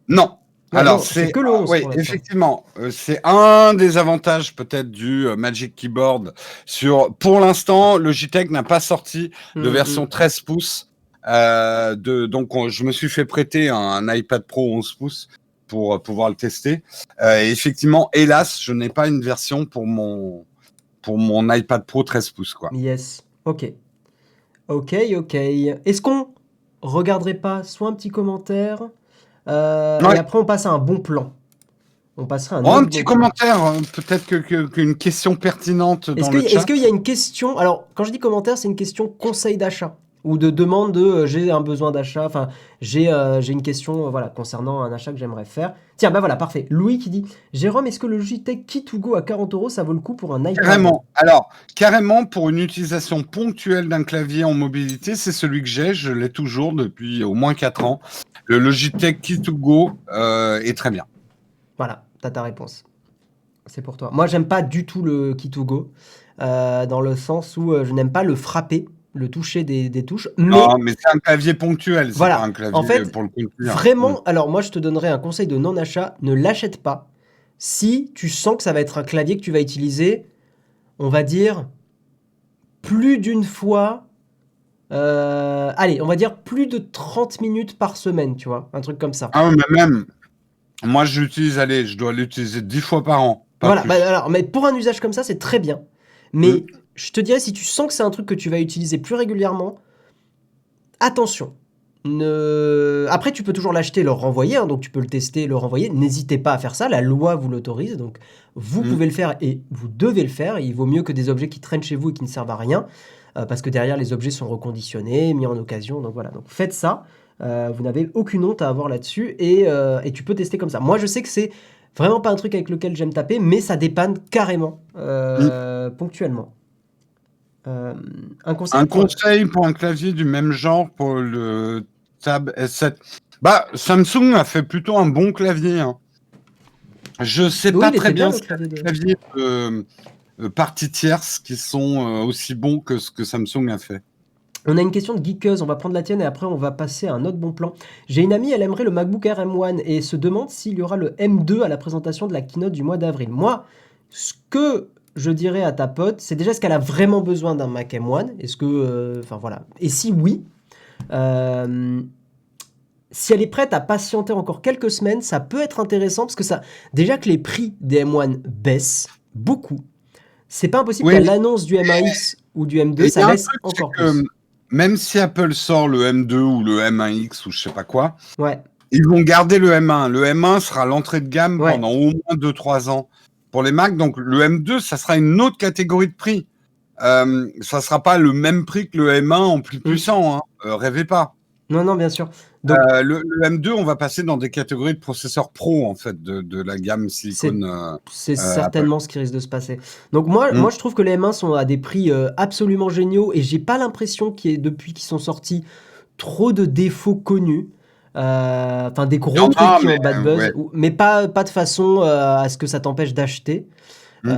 Non. Ah Alors, non, c'est que le 11 oui, pour l'instant. effectivement, c'est un des avantages peut-être du Magic Keyboard. Pour l'instant, Logitech n'a pas sorti de version 13 pouces. Donc, je me suis fait prêter un iPad Pro 11 pouces pour pouvoir le tester. Et effectivement, hélas, je n'ai pas une version pour mon iPad Pro 13 pouces, quoi. Yes, ok. Est-ce qu'on regarderait pas soit un petit commentaire et Ouais. après on passe à un bon plan? On passera à un Oh, un autre petit bon plan. commentaire, peut-être qu'une question pertinente dans le chat. Est-ce qu'il y a une question? Alors, quand je dis commentaire, c'est une question conseil d'achat ou de demande de j'ai un besoin d'achat, enfin j'ai une question voilà, concernant un achat que j'aimerais faire. Tiens, bah voilà, parfait. Louis qui dit Jérôme, est-ce que le Logitech Key2Go à 40 €, ça vaut le coup pour un iPad? Carrément. Alors, carrément, pour une utilisation ponctuelle d'un clavier en mobilité, c'est celui que j'ai. Je l'ai toujours depuis au moins 4 ans. Le Logitech Key2Go est très bien. Voilà, t'as ta réponse. C'est pour toi. Moi, j'aime pas du tout le Key2Go, dans le sens où je n'aime pas le frapper, le toucher des touches. Mais Non, mais c'est un clavier ponctuel. C'est voilà. pas un clavier En fait, pour le contenu. vraiment, alors moi, je te donnerais un conseil de non-achat. Ne l'achète pas si tu sens que ça va être un clavier que tu vas utiliser, on va dire, plus d'une fois. Allez, on va dire plus de 30 minutes par semaine, tu vois, un truc comme ça. Ah, mais même, moi, je dois l'utiliser 10 fois par an. Pas Voilà, plus. bah, alors, mais pour un usage comme ça, c'est très bien. Mais je te dirais, si tu sens que c'est un truc que tu vas utiliser plus régulièrement, attention. Après, tu peux toujours l'acheter et le renvoyer, hein, donc tu peux le tester et le renvoyer. N'hésitez pas à faire ça, la loi vous l'autorise, donc vous pouvez le faire et vous devez le faire. Il vaut mieux que des objets qui traînent chez vous et qui ne servent à rien, parce que derrière, les objets sont reconditionnés, mis en occasion, donc voilà. Donc faites ça, vous n'avez aucune honte à avoir là-dessus, et tu peux tester comme ça. Moi, je sais que c'est vraiment pas un truc avec lequel j'aime taper, mais ça dépanne carrément, ponctuellement. Un conseil pour un clavier du même genre pour le Tab S7. Bah, Samsung a fait plutôt un bon clavier. Hein. Je sais Oui, pas il très était bien le si clavier les claviers partie tierce qui sont aussi bons que ce que Samsung a fait. On a une question de geekeuse, on va prendre la tienne et après on va passer à un autre bon plan. J'ai une amie, elle aimerait le MacBook Air M1 et se demande s'il y aura le M2 à la présentation de la keynote du mois d'avril. Moi, ce que je dirais à ta pote, c'est déjà est-ce qu'elle a vraiment besoin d'un Mac M1? Est-ce que, enfin voilà. Et si oui, euh, si elle est prête à patienter encore quelques semaines, ça peut être intéressant parce que ça, déjà que les prix des M1 baissent beaucoup, c'est pas impossible qu'à Oui, l'annonce du M1X ou du et M2, il y ça a un baisse truc, c'est encore que plus. même si Apple sort le M2 ou le M1X ou je sais pas quoi, Ouais, ils vont garder le M1. Le M1 sera l'entrée de gamme ouais. pendant au moins 2-3 ans pour les Mac. Donc le M2, ça sera une autre catégorie de prix. Ça sera pas le même prix que le M1 en plus Mm. puissant. Hein. Rêvez pas. Non, non, bien sûr. Donc, Le M2, on va passer dans des catégories de processeurs pro en fait de la gamme c'est silicone c'est Apple. certainement ce qui risque de se passer. Donc moi Mm. je trouve que les M1 sont à des prix absolument géniaux et j'ai pas l'impression qu'il y ait, depuis qu'ils sont sortis, trop de défauts connus. Enfin, des Il y gros en trucs a, qui ont bad mais buzz, ouais. mais pas de façon à ce que ça t'empêche d'acheter. Mm.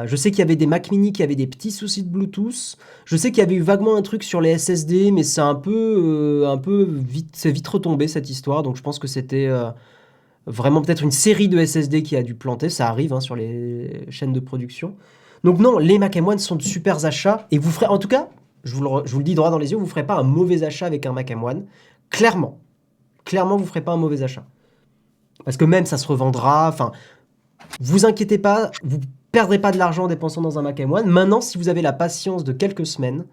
Je sais qu'il y avait des Mac mini qui avaient des petits soucis de Bluetooth. Je sais qu'il y avait eu vaguement un truc sur les SSD, mais c'est un peu vite, c'est vite retombé cette histoire. Donc je pense que c'était vraiment peut-être une série de SSD qui a dû planter. Ça arrive hein, sur les chaînes de production. Donc non, les Mac M1 sont de super achats et vous ferez, en tout cas, je vous le dis droit dans les yeux, vous ferez pas un mauvais achat avec un Mac M1. Clairement, clairement, vous ferez pas un mauvais achat. Parce que même ça se revendra. Enfin, vous inquiétez pas, vous perdrez pas de l'argent en dépensant dans un Mac M1. Maintenant, si vous avez la patience de quelques semaines,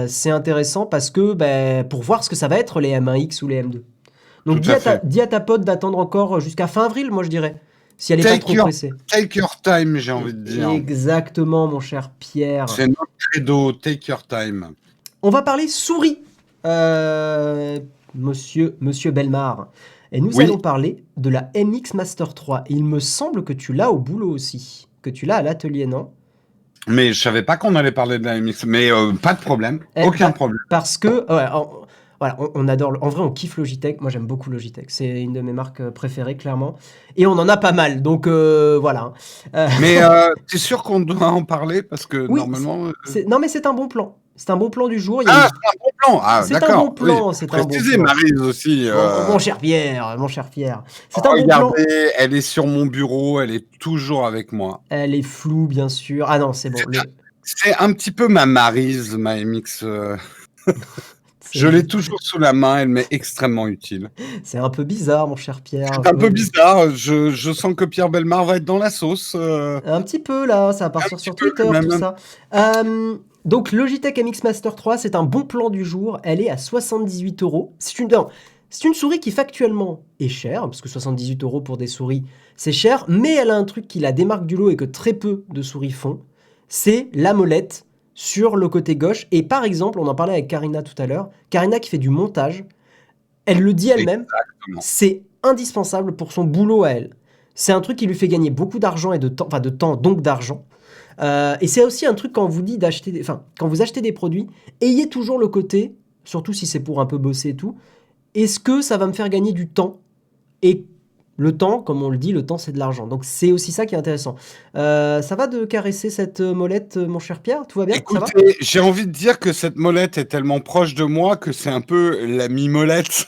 c'est intéressant parce que pour voir ce que ça va être les M1X ou les M2. Donc Tout à fait. dis à ta pote d'attendre encore jusqu'à fin avril, moi je dirais, si elle n'est pas Take trop your, pressée. take your time, j'ai envie de dire. Exactement, mon cher Pierre. C'est notre credo, take your time. On va parler souris, monsieur Belmar. Et nous allons Oui, parler de la MX Master 3. Il me semble que tu l'as au boulot aussi, que tu l'as à l'atelier, non? mais je savais pas qu'on allait parler de la MX. Mais pas de problème, aucun problème. Parce que, ouais, voilà, on adore, en vrai, on kiffe Logitech. Moi, j'aime beaucoup Logitech. C'est une de mes marques préférées, clairement. Et on en a pas mal, donc voilà. Mais t'es sûr qu'on doit en parler parce que Oui, normalement. non, mais c'est un bon plan. C'est un bon plan du jour. Ah, c'est un bon plan. Ah, C'est un bon d'accord. Oui, plan, faut c'est un bon préciser, plan. Maryse aussi. Mon cher Pierre, c'est un bon plan. Regardez, elle est sur mon bureau, elle est toujours avec moi. Elle est floue, bien sûr. Ah non, c'est bon. C'est un petit peu ma Maryse, ma MX. Je l'ai toujours sous la main, elle m'est extrêmement utile. C'est un peu bizarre, mon cher Pierre. C'est un peu bizarre, je sens que Pierre Bellemare va être dans la sauce. Un petit peu là, ça va partir sur Twitter, même. tout ça. Donc Logitech MX Master 3, c'est un bon plan du jour. Elle est à 78 €. C'est une souris qui factuellement est chère, parce que 78 € pour des souris, c'est cher, mais elle a un truc qui la démarque du lot et que très peu de souris font, c'est la molette sur le côté gauche. Et par exemple, on en parlait avec Karina tout à l'heure, Karina qui fait du montage, elle le dit elle-même, Exactement. c'est indispensable pour son boulot à elle. C'est un truc qui lui fait gagner beaucoup d'argent et de temps, donc d'argent. Et c'est aussi un truc quand on vous dit d'acheter, quand vous achetez des produits, ayez toujours le côté, surtout si c'est pour un peu bosser et tout, est-ce que ça va me faire gagner du temps? Et le temps, comme on le dit, le temps c'est de l'argent. Donc c'est aussi ça qui est intéressant. Ça va de caresser cette molette, mon cher Pierre? Tout va bien? Ça va? Écoutez, j'ai envie de dire que cette molette est tellement proche de moi que c'est un peu la mi-molette.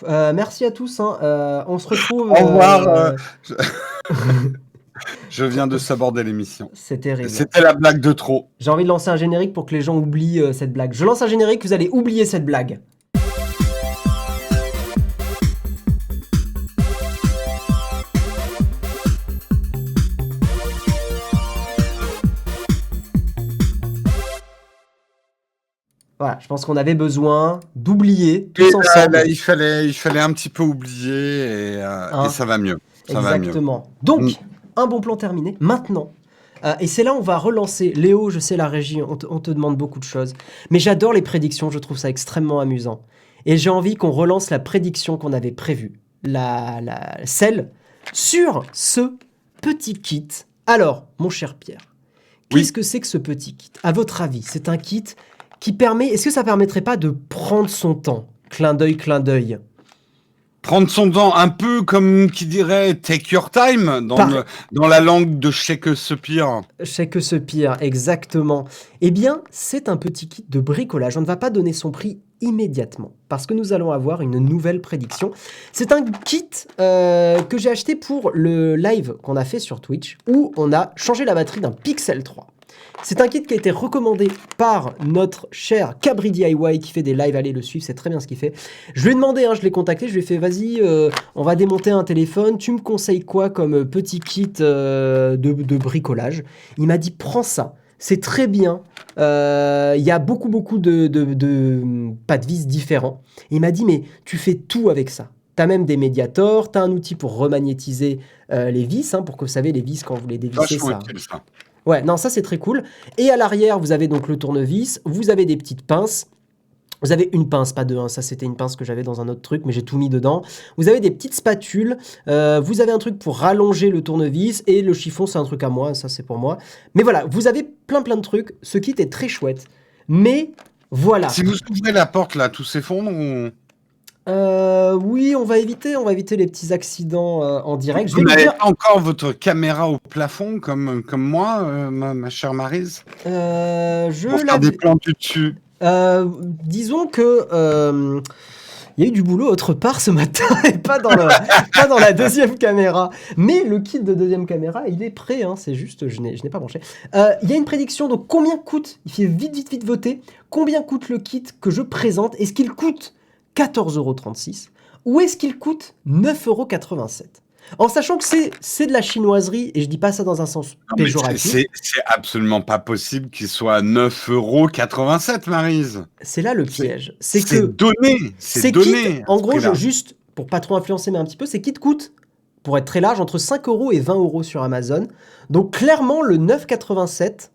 Merci à tous. Hein. On se retrouve. Au revoir. Je viens de s'aborder l'émission. C'est terrible. C'était la blague de trop. J'ai envie de lancer un générique pour que les gens oublient cette blague. Je lance un générique, vous allez oublier cette blague. Voilà, je pense qu'on avait besoin d'oublier tous ensemble. Là, il fallait un petit peu oublier et ça va mieux. Ça va mieux. Exactement. Donc, un bon plan terminé. Maintenant, et c'est là où on va relancer. Léo, je sais, la régie, on te demande beaucoup de choses. Mais j'adore les prédictions, je trouve ça extrêmement amusant. Et j'ai envie qu'on relance la prédiction qu'on avait prévue. Celle sur ce petit kit. Alors, mon cher Pierre, qu'est-ce que c'est que ce petit kit? À votre avis, c'est un kit qui permet... Est-ce que ça permettrait pas de prendre son temps? Clin d'œil, clin d'œil. Prendre son temps, un peu comme qui dirait take your time dans la langue de Shakespeare. Shakespeare, exactement. Eh bien, c'est un petit kit de bricolage. On ne va pas donner son prix immédiatement parce que nous allons avoir une nouvelle prédiction. C'est un kit que j'ai acheté pour le live qu'on a fait sur Twitch où on a changé la batterie d'un Pixel 3. C'est un kit qui a été recommandé par notre cher Cabri DIY qui fait des lives, allez le suivre, c'est très bien ce qu'il fait. Je lui ai demandé, je l'ai contacté, je lui ai fait vas-y, on va démonter un téléphone, tu me conseilles quoi comme petit kit de bricolage? Il m'a dit prends ça, c'est très bien, il y a beaucoup de pas de vis différents. Et il m'a dit mais tu fais tout avec ça. T'as même des médiators, t'as un outil pour remagnétiser les vis, pour que vous savez les vis quand vous les dévissez ça. Utile, ça. Ouais, non, ça c'est très cool. Et à l'arrière, vous avez donc le tournevis, vous avez des petites pinces. Vous avez une pince, pas deux, ça c'était une pince que j'avais dans un autre truc, mais j'ai tout mis dedans. Vous avez des petites spatules, vous avez un truc pour rallonger le tournevis, et le chiffon c'est un truc à moi, ça c'est pour moi. Mais voilà, vous avez plein de trucs, ce kit est très chouette. Mais voilà. Si vous ouvrez la porte là, tout s'effondre ou... Oui, on va éviter les petits accidents en direct. Vous n'avez pas encore votre caméra au plafond comme moi, ma chère Maryse Je pour faire des plans du dessus. Disons que il y a eu du boulot autre part ce matin et pas dans la deuxième caméra. Mais le kit de deuxième caméra, il est prêt. C'est juste, je n'ai pas branché. Il y a une prédiction. Donc combien coûte? Il fait vite voter. Combien coûte le kit que je présente? Est-ce qu'il coûte 14,36 € ou est-ce qu'il coûte 9,87 €? En sachant que c'est de la chinoiserie, et je dis pas ça dans un sens péjoratif. C'est absolument pas possible qu'il soit à 9,87 €, Maryse. C'est là le piège. C'est donné. C'est donné. En gros, juste pour pas trop influencer, mais un petit peu, ces kits coûtent, pour être très large, entre 5 € et 20 € sur Amazon. Donc clairement, le 9,87 €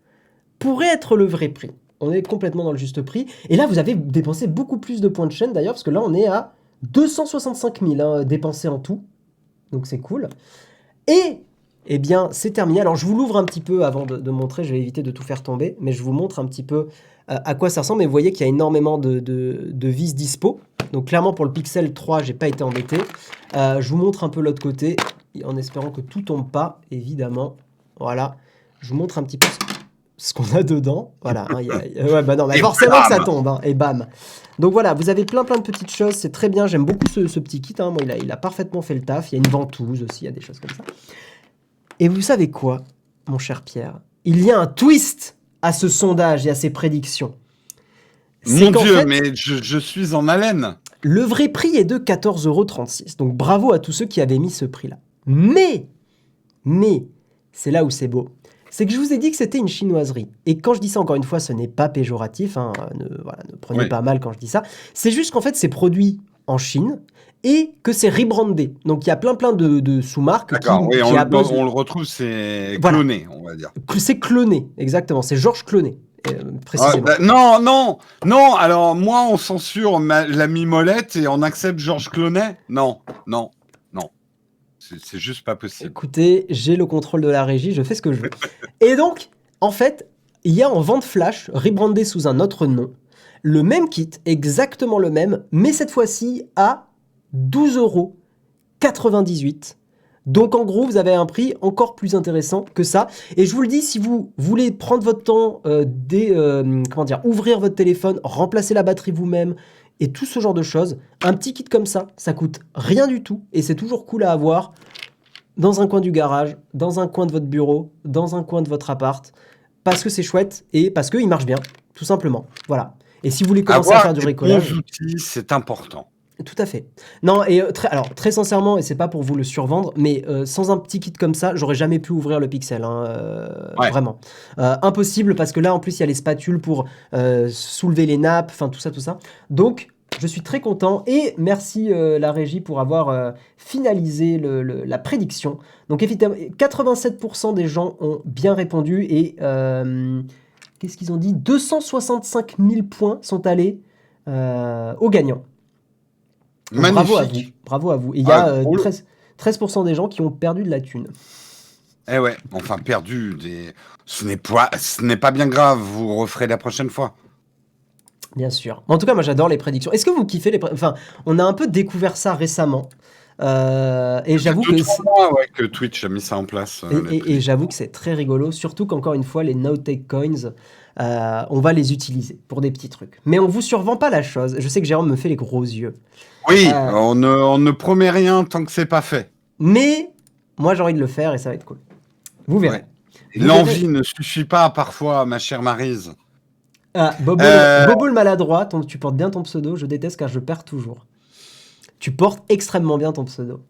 pourrait être le vrai prix. On est complètement dans le juste prix. Et là, vous avez dépensé beaucoup plus de points de chaîne d'ailleurs, parce que là, on est à 265 000 dépensés en tout. Donc c'est cool. Et, eh bien, c'est terminé. Alors, je vous l'ouvre un petit peu avant de montrer. Je vais éviter de tout faire tomber. Mais je vous montre un petit peu à quoi ça ressemble. Et vous voyez qu'il y a énormément de vis dispo. Donc, clairement, pour le Pixel 3, j'ai pas été embêté. Je vous montre un peu l'autre côté, en espérant que tout tombe pas, évidemment. Voilà. Je vous montre un petit peu ce qu'on a dedans. Voilà. Forcément que ça tombe. Et bam. Donc voilà, vous avez plein de petites choses. C'est très bien. J'aime beaucoup ce petit kit. Moi, il a parfaitement fait le taf. Il y a une ventouse aussi. Il y a des choses comme ça. Et vous savez quoi, mon cher Pierre? Il y a un twist à ce sondage et à ces prédictions. Mon Dieu, mais je suis en haleine. Le vrai prix est de 14,36 €. Donc bravo à tous ceux qui avaient mis ce prix-là. Mais, c'est là où c'est beau. C'est que je vous ai dit que c'était une chinoiserie. Et quand je dis ça, encore une fois, ce n'est pas péjoratif. Ne prenez pas mal quand je dis ça. C'est juste qu'en fait, c'est produit en Chine et que c'est rebrandé. Donc, il y a plein de sous-marques. D'accord, oui, on le retrouve, c'est cloné, on va dire. C'est cloné, exactement. C'est Georges Cloné, précisément. Non, alors moi, on censure la mimolette et on accepte Georges Clonet. Non. C'est juste pas possible. Écoutez, j'ai le contrôle de la régie, je fais ce que je veux. Et donc, en fait, il y a en vente flash, rebrandé sous un autre nom, le même kit, exactement le même, mais cette fois-ci à 12,98 €. Donc en gros, vous avez un prix encore plus intéressant que ça. Et je vous le dis, si vous voulez prendre votre temps, ouvrir votre téléphone, remplacer la batterie vous-même, et tout ce genre de choses, un petit kit comme ça coûte rien du tout, et c'est toujours cool à avoir dans un coin du garage, dans un coin de votre bureau, dans un coin de votre appart, parce que c'est chouette, et parce qu'il marche bien, tout simplement. Voilà. Et si vous voulez commencer à faire du bricolage... Bons outils, c'est important. Tout à fait. Non, et très sincèrement, et c'est pas pour vous le survendre, mais sans un petit kit comme ça, j'aurais jamais pu ouvrir le Pixel. Vraiment. Impossible, parce que là, en plus, il y a les spatules pour soulever les nappes, enfin tout ça. Donc, je suis très content, et merci la régie pour avoir finalisé la prédiction. Donc, évidemment, 87% des gens ont bien répondu, et qu'est-ce qu'ils ont dit? 265 000 points sont allés aux gagnants. Magnifique. Bravo à vous. Et il y a 13% des gens qui ont perdu de la thune. Eh ouais, enfin perdu. Ce n'est pas bien grave, vous referez la prochaine fois. Bien sûr. En tout cas, moi j'adore les prédictions. Est-ce que vous kiffez les prédictions? Enfin, on a un peu découvert ça récemment. Et j'avoue que 2-3 mois que Twitch a mis ça en place. et j'avoue que c'est très rigolo, surtout qu'encore une fois, les no-take coins, on va les utiliser pour des petits trucs. Mais on vous survend pas la chose. Je sais que Jérôme me fait les gros yeux. Oui, Euh, on ne promet rien tant que c'est pas fait. Mais moi, j'ai envie de le faire et ça va être cool. Vous verrez. Ouais. Vous L'envie verrez. ne suffit pas parfois, ma chère Maryse. Ah, Bobo, Euh, Bobo le maladroit, tu portes bien ton pseudo, je déteste car je perds toujours. Tu portes extrêmement bien ton pseudo.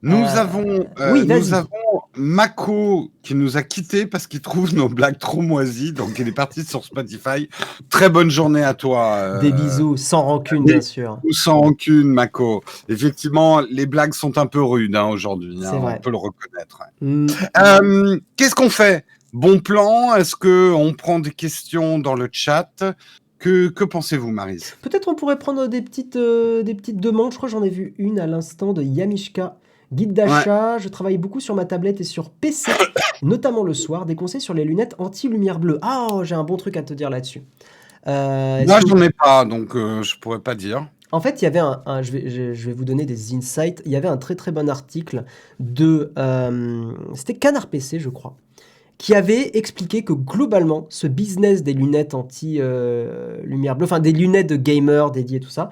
Nous Euh, avons, oui, nous vas-y. avons Mako qui nous a quittés parce qu'il trouve nos blagues trop moisies, donc il est parti sur Spotify. Très bonne journée à toi. Des bisous, sans rancune, Des bien sûr. bisous sans rancune, Mako. Effectivement, les blagues sont un peu rudes aujourd'hui, C'est on vrai. peut le reconnaître. Hmm. Qu'est-ce qu'on fait? Bon plan? Est-ce que on prend des questions dans le chat? Que pensez-vous, Maryse? Peut-être on pourrait prendre des petites demandes. Je crois que j'en ai vu une à l'instant de Yamishka. Guide Ouais. d'achat, je travaille beaucoup sur ma tablette et sur PC, notamment le soir. Des conseils sur les lunettes anti-lumière bleue. Ah, j'ai un bon truc à te dire là-dessus. Est-ce Moi, que j'en ai pas, donc je pourrais pas dire. En fait, il y avait je vais vous donner des insights. Il y avait un très très bon article de, c'était Canard PC, je crois, qui avait expliqué que globalement, ce business des lunettes anti-lumière bleue, enfin des lunettes de gamer dédiées, tout ça,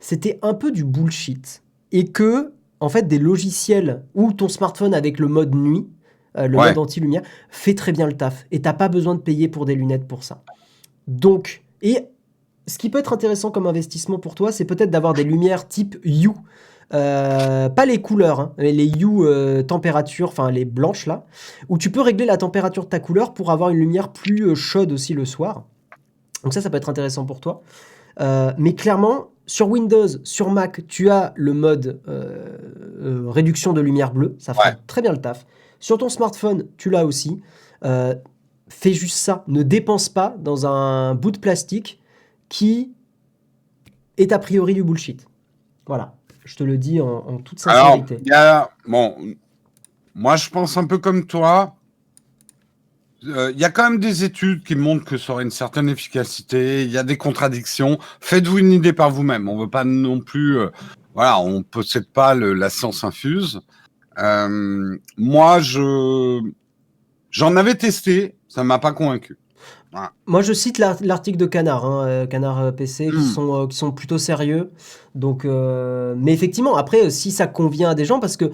c'était un peu du bullshit. Et que, en fait, des logiciels ou ton smartphone avec le mode nuit, le Ouais. mode anti-lumière, fait très bien le taf. Et t'as pas besoin de payer pour des lunettes pour ça. Donc, et ce qui peut être intéressant comme investissement pour toi, c'est peut-être d'avoir des lumières type Hue. Pas les couleurs, hein, mais les Hue température, enfin les blanches là, où tu peux régler la température de ta couleur pour avoir une lumière plus chaude aussi le soir. Donc ça peut être intéressant pour toi. Mais clairement, sur Windows, sur Mac, tu as le mode réduction de lumière bleue, ça fera Ouais. très bien le taf. Sur ton smartphone, tu l'as aussi. Fais juste ça, ne dépense pas dans un bout de plastique qui est a priori du bullshit. Voilà, je te le dis en toute Alors, sincérité. bon, moi je pense un peu comme toi. Il y a quand même des études qui montrent que ça aurait une certaine efficacité. Il y a des contradictions. Faites-vous une idée par vous-même. On veut pas non plus, voilà, on possède pas la science infuse. Moi, j'en avais testé, ça m'a pas convaincu. Voilà. Moi, je cite l'article de Canard, hein, Canard PC, qui sont plutôt sérieux. Donc, mais effectivement, après, si ça convient à des gens, parce que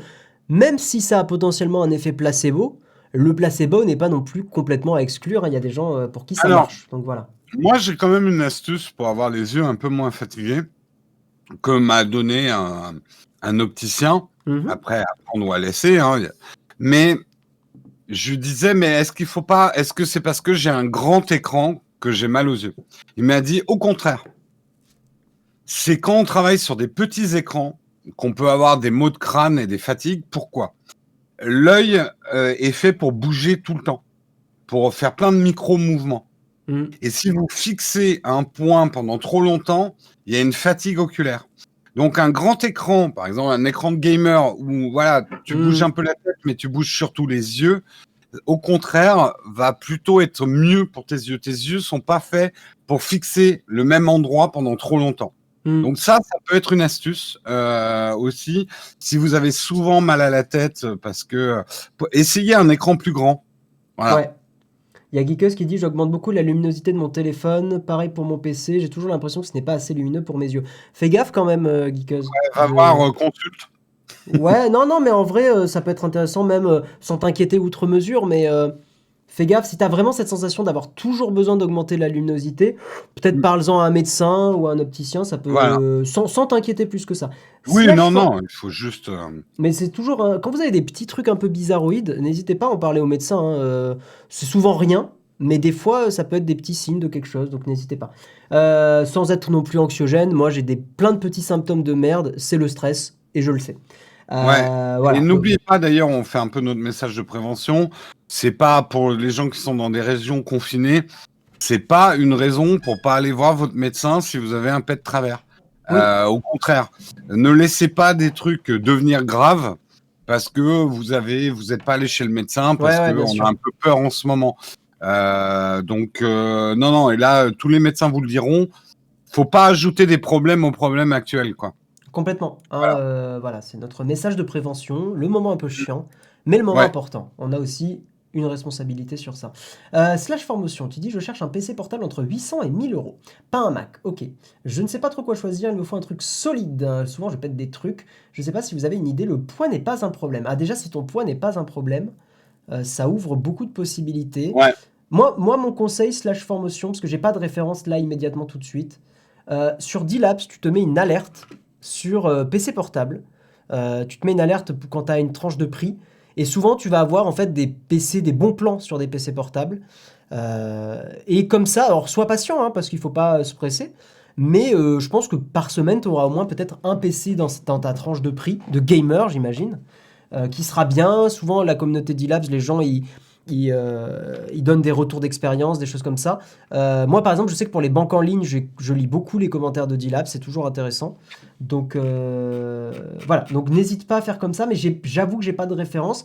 même si ça a potentiellement un effet placebo, le placebo n'est pas non plus complètement à exclure, hein. Il y a des gens pour qui ça Alors, marche. Donc voilà. moi, j'ai quand même une astuce pour avoir les yeux un peu moins fatigués que m'a donné un opticien. Mhm. Après, à prendre ou à laisser, hein. Mais je lui disais, mais est-ce que c'est parce que j'ai un grand écran que j'ai mal aux yeux? Il m'a dit, au contraire. C'est quand on travaille sur des petits écrans qu'on peut avoir des maux de crâne et des fatigues. Pourquoi? L'œil est fait pour bouger tout le temps, pour faire plein de micro-mouvements. Mhm. Et si vous fixez un point pendant trop longtemps, il y a une fatigue oculaire. Donc un grand écran, par exemple un écran de gamer où voilà, tu bouges un peu la tête, mais tu bouges surtout les yeux, au contraire, va plutôt être mieux pour tes yeux. Tes yeux sont pas faits pour fixer le même endroit pendant trop longtemps. Mhm. Donc ça peut être une astuce aussi. Si vous avez souvent mal à la tête, parce que essayez un écran plus grand. Voilà. Ouais. Il y a Geekus qui dit j'augmente beaucoup la luminosité de mon téléphone. Pareil pour mon PC. J'ai toujours l'impression que ce n'est pas assez lumineux pour mes yeux. Fais gaffe quand même, Geekus. Va voir, consulte. Ouais, non, mais en vrai, ça peut être intéressant même sans t'inquiéter outre mesure. Mais fais gaffe, si t'as vraiment cette sensation d'avoir toujours besoin d'augmenter la luminosité, peut-être parle-en à un médecin ou à un opticien. Ça peut Voilà. sans t'inquiéter plus que ça. Oui, Si la non, cho- non, il faut juste. Mais c'est toujours quand vous avez des petits trucs un peu bizarroïdes, n'hésitez pas à en parler au médecin, hein. C'est souvent rien, mais des fois ça peut être des petits signes de quelque chose, donc n'hésitez pas. Sans être non plus anxiogène, moi j'ai plein de petits symptômes de merde, c'est le stress et je le sais. Ouais. Voilà. Et n'oubliez pas, d'ailleurs, on fait un peu notre message de prévention. C'est pas pour les gens qui sont dans des régions confinées. C'est pas une raison pour pas aller voir votre médecin si vous avez un pet de travers. Oui. Au contraire, ne laissez pas des trucs devenir graves parce que vous êtes pas allé chez le médecin parce Ouais, que bien on sûr. a un peu peur en ce moment. Non. Et là, tous les médecins vous le diront. Faut pas ajouter des problèmes aux problèmes actuels, quoi. Complètement, hein, Voilà. voilà, c'est notre message de prévention, le moment un peu chiant, mais le moment Ouais. important. On a aussi une responsabilité sur ça. Slash Formotion, tu dis: «Je cherche un PC portable entre 800 et 1 000 €. Pas un Mac». OK. Je ne sais pas trop quoi choisir, il me faut un truc solide. Souvent je pète des trucs. Je ne sais pas si vous avez une idée, le poids n'est pas un problème. Ah déjà, si ton poids n'est pas un problème, ça ouvre beaucoup de possibilités. Ouais. Moi, mon conseil slash Formotion, parce que j'ai pas de référence là immédiatement tout de suite, sur D-Labs, tu te mets une alerte sur PC portable. Tu te mets une alerte quand tu as une tranche de prix. Et souvent, tu vas avoir en fait des PC, des bons plans sur des PC portables. Et comme ça, alors sois patient, hein, parce qu'il faut pas se presser. Mais je pense que par semaine, tu auras au moins peut-être un PC dans ta tranche de prix, de gamer, j'imagine, qui sera bien. Souvent, la communauté D-Labs, les gens, ils donnent des retours d'expérience, des choses comme ça. Moi, par exemple, je sais que pour les banques en ligne, je lis beaucoup les commentaires de D-Labs, c'est toujours intéressant. Donc, voilà. Donc, n'hésite pas à faire comme ça, mais j'avoue que j'ai pas de référence.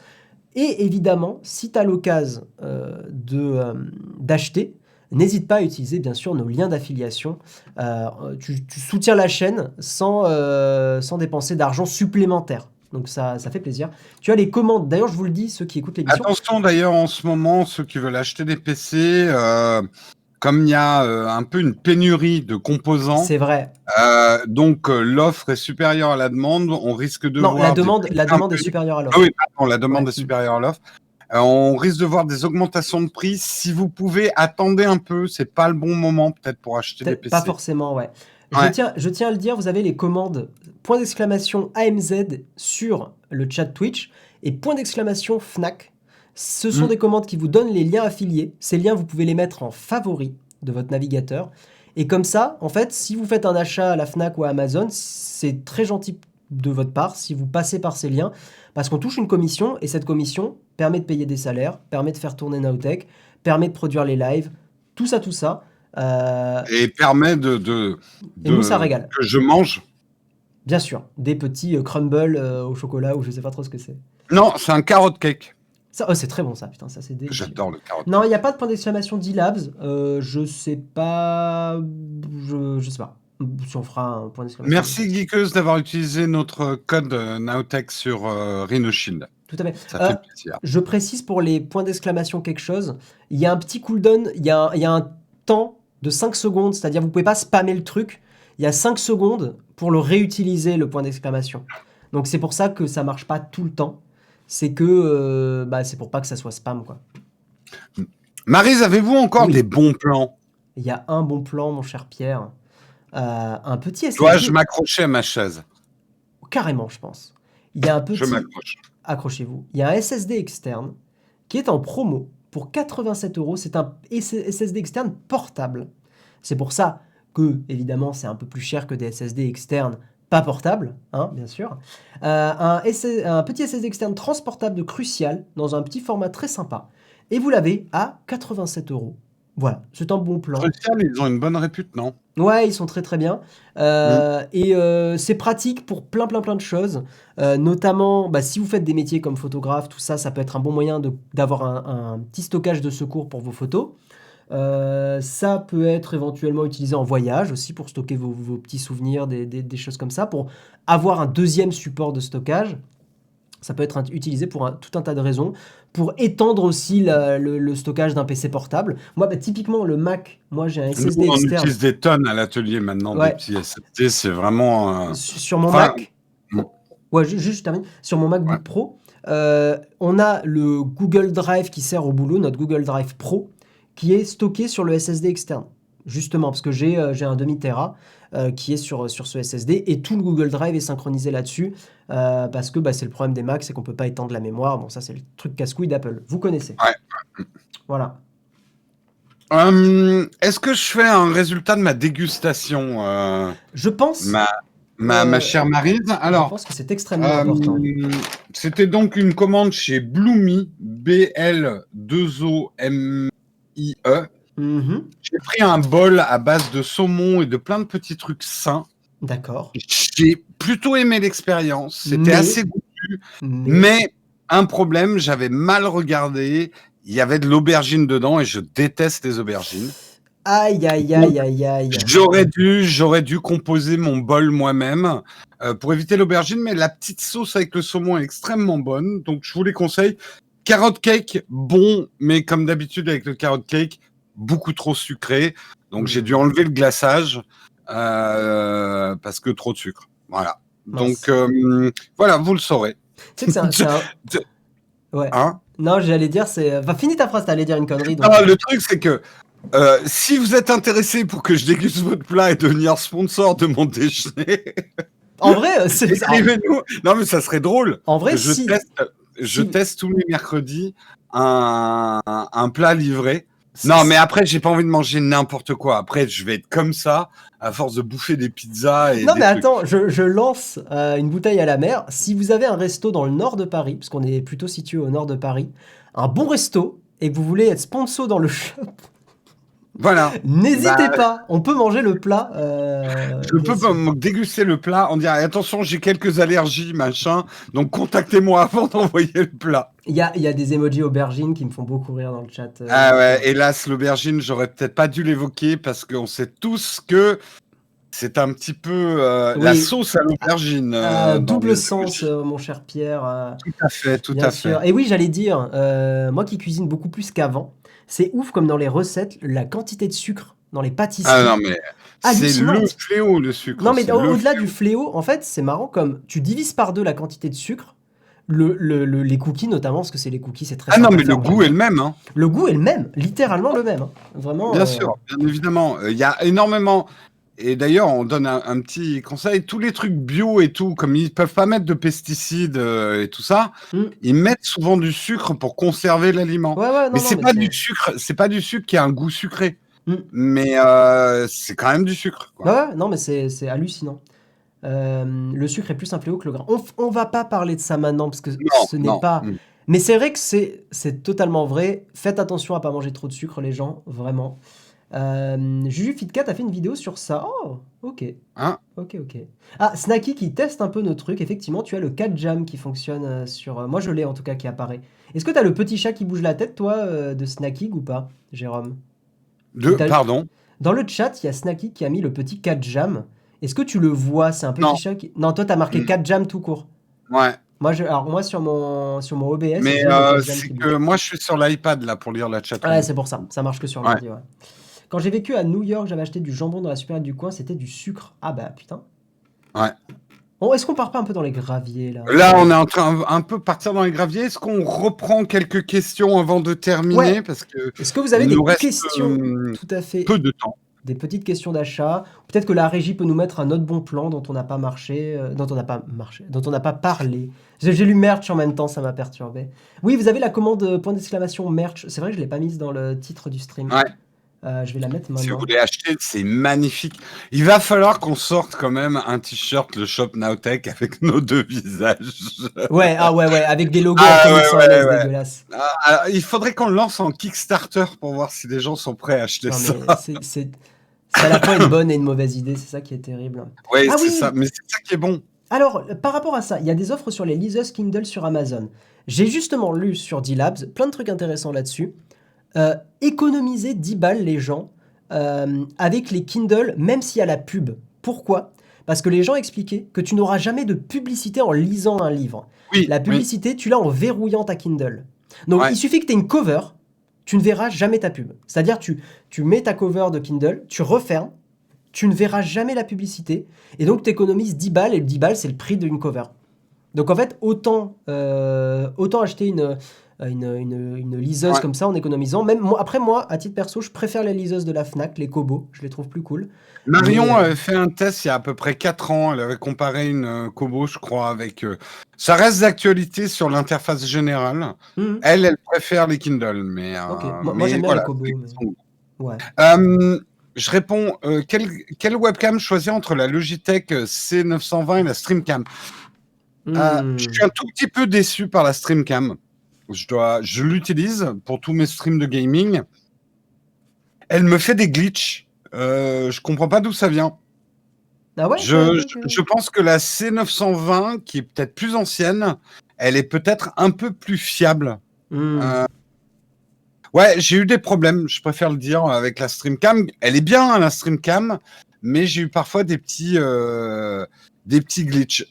Et évidemment, si tu as l'occasion d'acheter, n'hésite pas à utiliser bien sûr nos liens d'affiliation. Tu soutiens la chaîne sans dépenser d'argent supplémentaire. Donc ça fait plaisir. Tu as les commandes. D'ailleurs, je vous le dis, ceux qui écoutent l'émission. Attention d'ailleurs en ce moment, ceux qui veulent acheter des PC, comme il y a un peu une pénurie de composants, C'est vrai. donc l'offre est supérieure à la demande, on risque de Non, voir la des demande prix est impayés. supérieure à Ah l'offre. oui, pardon, la demande Ouais. est supérieure à l'offre. On risque de voir des augmentations de prix. Si vous pouvez, attendez un peu. C'est pas le bon moment peut-être pour acheter des Peut-être pas PC. forcément, ouais. Ouais. Je tiens à le dire, vous avez les commandes point d'exclamation AMZ sur le chat Twitch et point d'exclamation Fnac. Ce sont des commandes qui vous donnent les liens affiliés. Ces liens, vous pouvez les mettre en favoris de votre navigateur. Et comme ça, en fait, si vous faites un achat à la Fnac ou à Amazon, c'est très gentil de votre part si vous passez par ces liens, parce qu'on touche une commission, et cette commission permet de payer des salaires, permet de faire tourner Nowtech, permet de produire les lives, tout ça, tout ça. Et permet Et nous, ça régale. que je mange. Bien sûr, des petits crumbles au chocolat ou je sais pas trop ce que c'est. Non, c'est un carrot cake. Ça, oh, c'est très bon ça, putain, ça c'est délicieux. J'adore le carrot Non, cake. il n'y a pas de point d'exclamation D-Labs. Je sais pas. Je sais pas. Si on fera un point d'exclamation. Merci Geekeuse d'avoir utilisé notre code Nowtech sur Rhino Shield. Tout à fait. Ça fait plaisir. Je précise pour les points d'exclamation quelque chose. Il y a un petit cooldown, il y a un temps de 5 secondes, c'est-à-dire vous pouvez pas spammer le truc. Il y a 5 secondes pour le réutiliser, le point d'exclamation. Donc c'est pour ça que ça marche pas tout le temps. C'est que c'est pour pas que ça soit spam, quoi. Maryse, avez-vous encore Oui. des bons plans? Il y a un bon plan, mon cher Pierre. Un petit SSD. Dois-je m'accrocher à ma chaise? Carrément, je pense. Il y a un petit. Je m'accroche. Accrochez-vous. Il y a un SSD externe qui est en promo pour 87 €. C'est un SSD externe portable. C'est pour ça que, évidemment, c'est un peu plus cher que des SSD externes pas portables, hein, bien sûr. Un petit SSD externe transportable de Crucial dans un petit format très sympa. Et vous l'avez à 87 €. Voilà, c'est un bon plan. Crucial, ils ont une bonne répute, non? Ouais, ils sont très très bien. Et c'est pratique pour plein de choses. Notamment, si vous faites des métiers comme photographe, tout ça, ça peut être un bon moyen d'avoir un petit stockage de secours pour vos photos. Ça peut être éventuellement utilisé en voyage aussi pour stocker vos petits souvenirs, des choses comme ça, pour avoir un deuxième support de stockage. Ça peut être utilisé pour tout un tas de raisons. Pour étendre aussi le stockage d'un PC portable. Moi, typiquement, le Mac, moi j'ai un SSD Nous, on externe. utilise des tonnes à l'atelier maintenant, Ouais. des petits SSD, c'est vraiment... Sur mon enfin, Mac, ouais, juste je termine. Sur mon MacBook Pro, on a le Google Drive qui sert au boulot, notre Google Drive Pro, qui est stocké sur le SSD externe. Justement, parce que j'ai un demi-téra qui est sur ce SSD et tout le Google Drive est synchronisé là-dessus parce que c'est le problème des Macs, c'est qu'on peut pas étendre la mémoire. Bon, ça, c'est le truc casse-couille d'Apple. Vous connaissez. Ouais. Voilà. Est-ce que je fais un résultat de ma dégustation Je pense. ma chère Maryse. Alors, je pense que c'est extrêmement important. C'était donc une commande chez Bloomy, B-L-2-O-M-I-E. J'ai pris un bol à base de saumon et de plein de petits trucs sains. D'accord. J'ai plutôt aimé l'expérience. C'était assez goûtu. Mais un problème, j'avais mal regardé. Il y avait de l'aubergine dedans et je déteste les aubergines. Aïe, aïe, aïe, aïe, aïe. J'aurais dû composer mon bol moi-même pour éviter l'aubergine, mais la petite sauce avec le saumon est extrêmement bonne, donc je vous les conseille. Carrot cake, bon, mais comme d'habitude avec le carrot cake, beaucoup trop sucré, donc j'ai dû enlever le glaçage parce que trop de sucre. Voilà. Mince. Donc voilà, vous le saurez. Tu sais que c'est un... Ouais. Hein? Non, j'allais dire, c'est... Enfin, finis ta phrase, t'allais dire une connerie. Donc... Non, le truc, c'est que si vous êtes intéressé pour que je déguste votre plat et devenir sponsor de mon déjeuner, En vrai, c'est... écrivez-nous. Non, mais ça serait drôle. En vrai, Je si... teste tous les mercredis un plat livré. si- Non, mais après, j'ai pas envie de manger n'importe quoi. Après, je vais être comme ça, à force de bouffer des pizzas et Non, des mais trucs. attends, je lance une bouteille à la mer. Si vous avez un resto dans le nord de Paris, parce qu'on est plutôt situé au nord de Paris, un bon resto, et que vous voulez être sponsor dans le shop, Voilà. n'hésitez Bah, pas, on peut manger le plat. je peux pas me déguster le plat en disant attention, j'ai quelques allergies, machin. Donc contactez-moi avant d'envoyer le plat. Il y a des emojis aubergines qui me font beaucoup rire dans le chat. Ah ouais, hélas, l'aubergine, j'aurais peut-être pas dû l'évoquer parce qu'on sait tous que c'est un petit peu la Oui. sauce à l'aubergine. dans Double les sens, emojis. mon cher Pierre. Tout à fait, tout Bien à sûr. fait. Et oui, j'allais dire, moi qui cuisine beaucoup plus qu'avant, c'est ouf comme dans les recettes, la quantité de sucre dans les pâtisseries. Ah non, mais c'est Hallucinante. le fléau, le sucre. Non, mais c'est au-delà fléau. du fléau, en fait, c'est marrant comme tu divises par deux la quantité de sucre, les cookies notamment, parce que c'est les cookies, c'est très Ah simple non, à mais le faire, goût est le même. Hein. Le goût est le même, littéralement le même. Hein. Vraiment. Bien sûr, bien évidemment. Il y a énormément. Et d'ailleurs, on donne un petit conseil. Tous les trucs bio et tout, comme ils peuvent pas mettre de pesticides et tout ça, ils mettent souvent du sucre pour conserver l'aliment. Ouais, ouais, non, Mais non, c'est mais pas c'est- du sucre, c'est pas du sucre qui a un goût sucré. Mm. Mais c'est quand même du sucre, quoi. Ouais, ouais, non, mais c'est hallucinant. Le sucre est plus un fléau que le gras. On va pas parler de ça maintenant parce que ce n'est Non. pas. Mais c'est vrai que c'est totalement vrai. Faites attention à pas manger trop de sucre, les gens, vraiment. Juju Fitcat a fait une vidéo sur ça. Oh, ok. Hein? Ok. Ah, Snacky qui teste un peu nos trucs. Effectivement, tu as le 4 jam qui fonctionne sur. Moi, je l'ai en tout cas qui apparaît. Est-ce que tu as le petit chat qui bouge la tête, toi, de Snacky ou pas, Jérôme? Pardon? Dans le chat, il y a Snacky qui a mis le petit 4 jam. Est-ce que tu le vois? C'est un petit Non. chat qui. Non, toi, t'as marqué 4 jam tout court. Ouais. Alors, moi, sur mon OBS, Mais j'ai le 4 jam c'est qui que bouge. moi, je suis sur l'iPad là pour lire la chat. Ouais, c'est pour ça. Ça marche que sur Ouais. l'ordi, ouais. Quand j'ai vécu à New York, j'avais acheté du jambon dans la supérette du coin, c'était du sucre. Ah bah putain. Ouais. Bon, est-ce qu'on part pas un peu dans les graviers là? Là, on est en train un peu partir dans les graviers. Est-ce qu'on reprend quelques questions avant de terminer? Ouais. Parce que Est-ce que vous avez il des nous reste, questions? Tout à fait. peu de temps. Des petites questions d'achat. Peut-être que la régie peut nous mettre un autre bon plan dont on n'a pas dont on n'a pas parlé. J'ai lu merch en même temps, ça m'a perturbé. Oui, vous avez la commande point d'exclamation merch. C'est vrai que je l'ai pas mise dans le titre du stream. Ouais. Je vais la mettre Si vous maintenant. voulez acheter, c'est magnifique. Il va falloir qu'on sorte quand même un t-shirt, le Shop Nowtech, avec nos deux visages. Ouais, avec des logos Ah, en ouais, comics en ouais, LS, ouais. dégueulasse. Alors, il faudrait qu'on le lance en Kickstarter pour voir si les gens sont prêts à acheter Non, ça. mais c'est à la fois une bonne et une mauvaise idée, c'est ça qui est terrible. Ouais, Ah c'est oui. ça. Mais c'est ça qui est bon. Alors, par rapport à ça, il y a des offres sur les liseuses Kindle sur Amazon. J'ai justement lu sur D-Labs plein de trucs intéressants là-dessus. Économiser 10 balles les gens avec les Kindle, même s'il y a la pub. Pourquoi? Parce que les gens expliquaient que tu n'auras jamais de publicité en lisant un livre. Oui. La publicité, tu l'as en verrouillant ta Kindle. Donc, il suffit que tu aies une cover, tu ne verras jamais ta pub. C'est-à-dire, tu mets ta cover de Kindle, tu refermes, tu ne verras jamais la publicité, et donc tu économises 10 balles, et le 10 balles, c'est le prix d'une cover. Donc en fait, autant acheter une liseuse comme ça en économisant. Même moi, à titre perso, je préfère les liseuses de la Fnac, les Kobo, je les trouve plus cool. Marion avait fait un test il y a à peu près 4 ans. Elle avait comparé une Kobo, je crois, avec... Ça reste d'actualité sur l'interface générale. Elle préfère les Kindle, mais... Moi, j'aime bien les Kobo. Ouais. Je réponds, quelle webcam choisir entre la Logitech C920 et la StreamCam? Je suis un tout petit peu déçu par la StreamCam. Je l'utilise pour tous mes streams de gaming. Elle me fait des glitches. Je comprends pas d'où ça vient. Ah ouais, je pense que la C920, qui est peut-être plus ancienne, elle est peut-être un peu plus fiable. Ouais, j'ai eu des problèmes, je préfère le dire, avec la Streamcam. Elle est bien, hein, la Streamcam, mais j'ai eu parfois des petits glitches.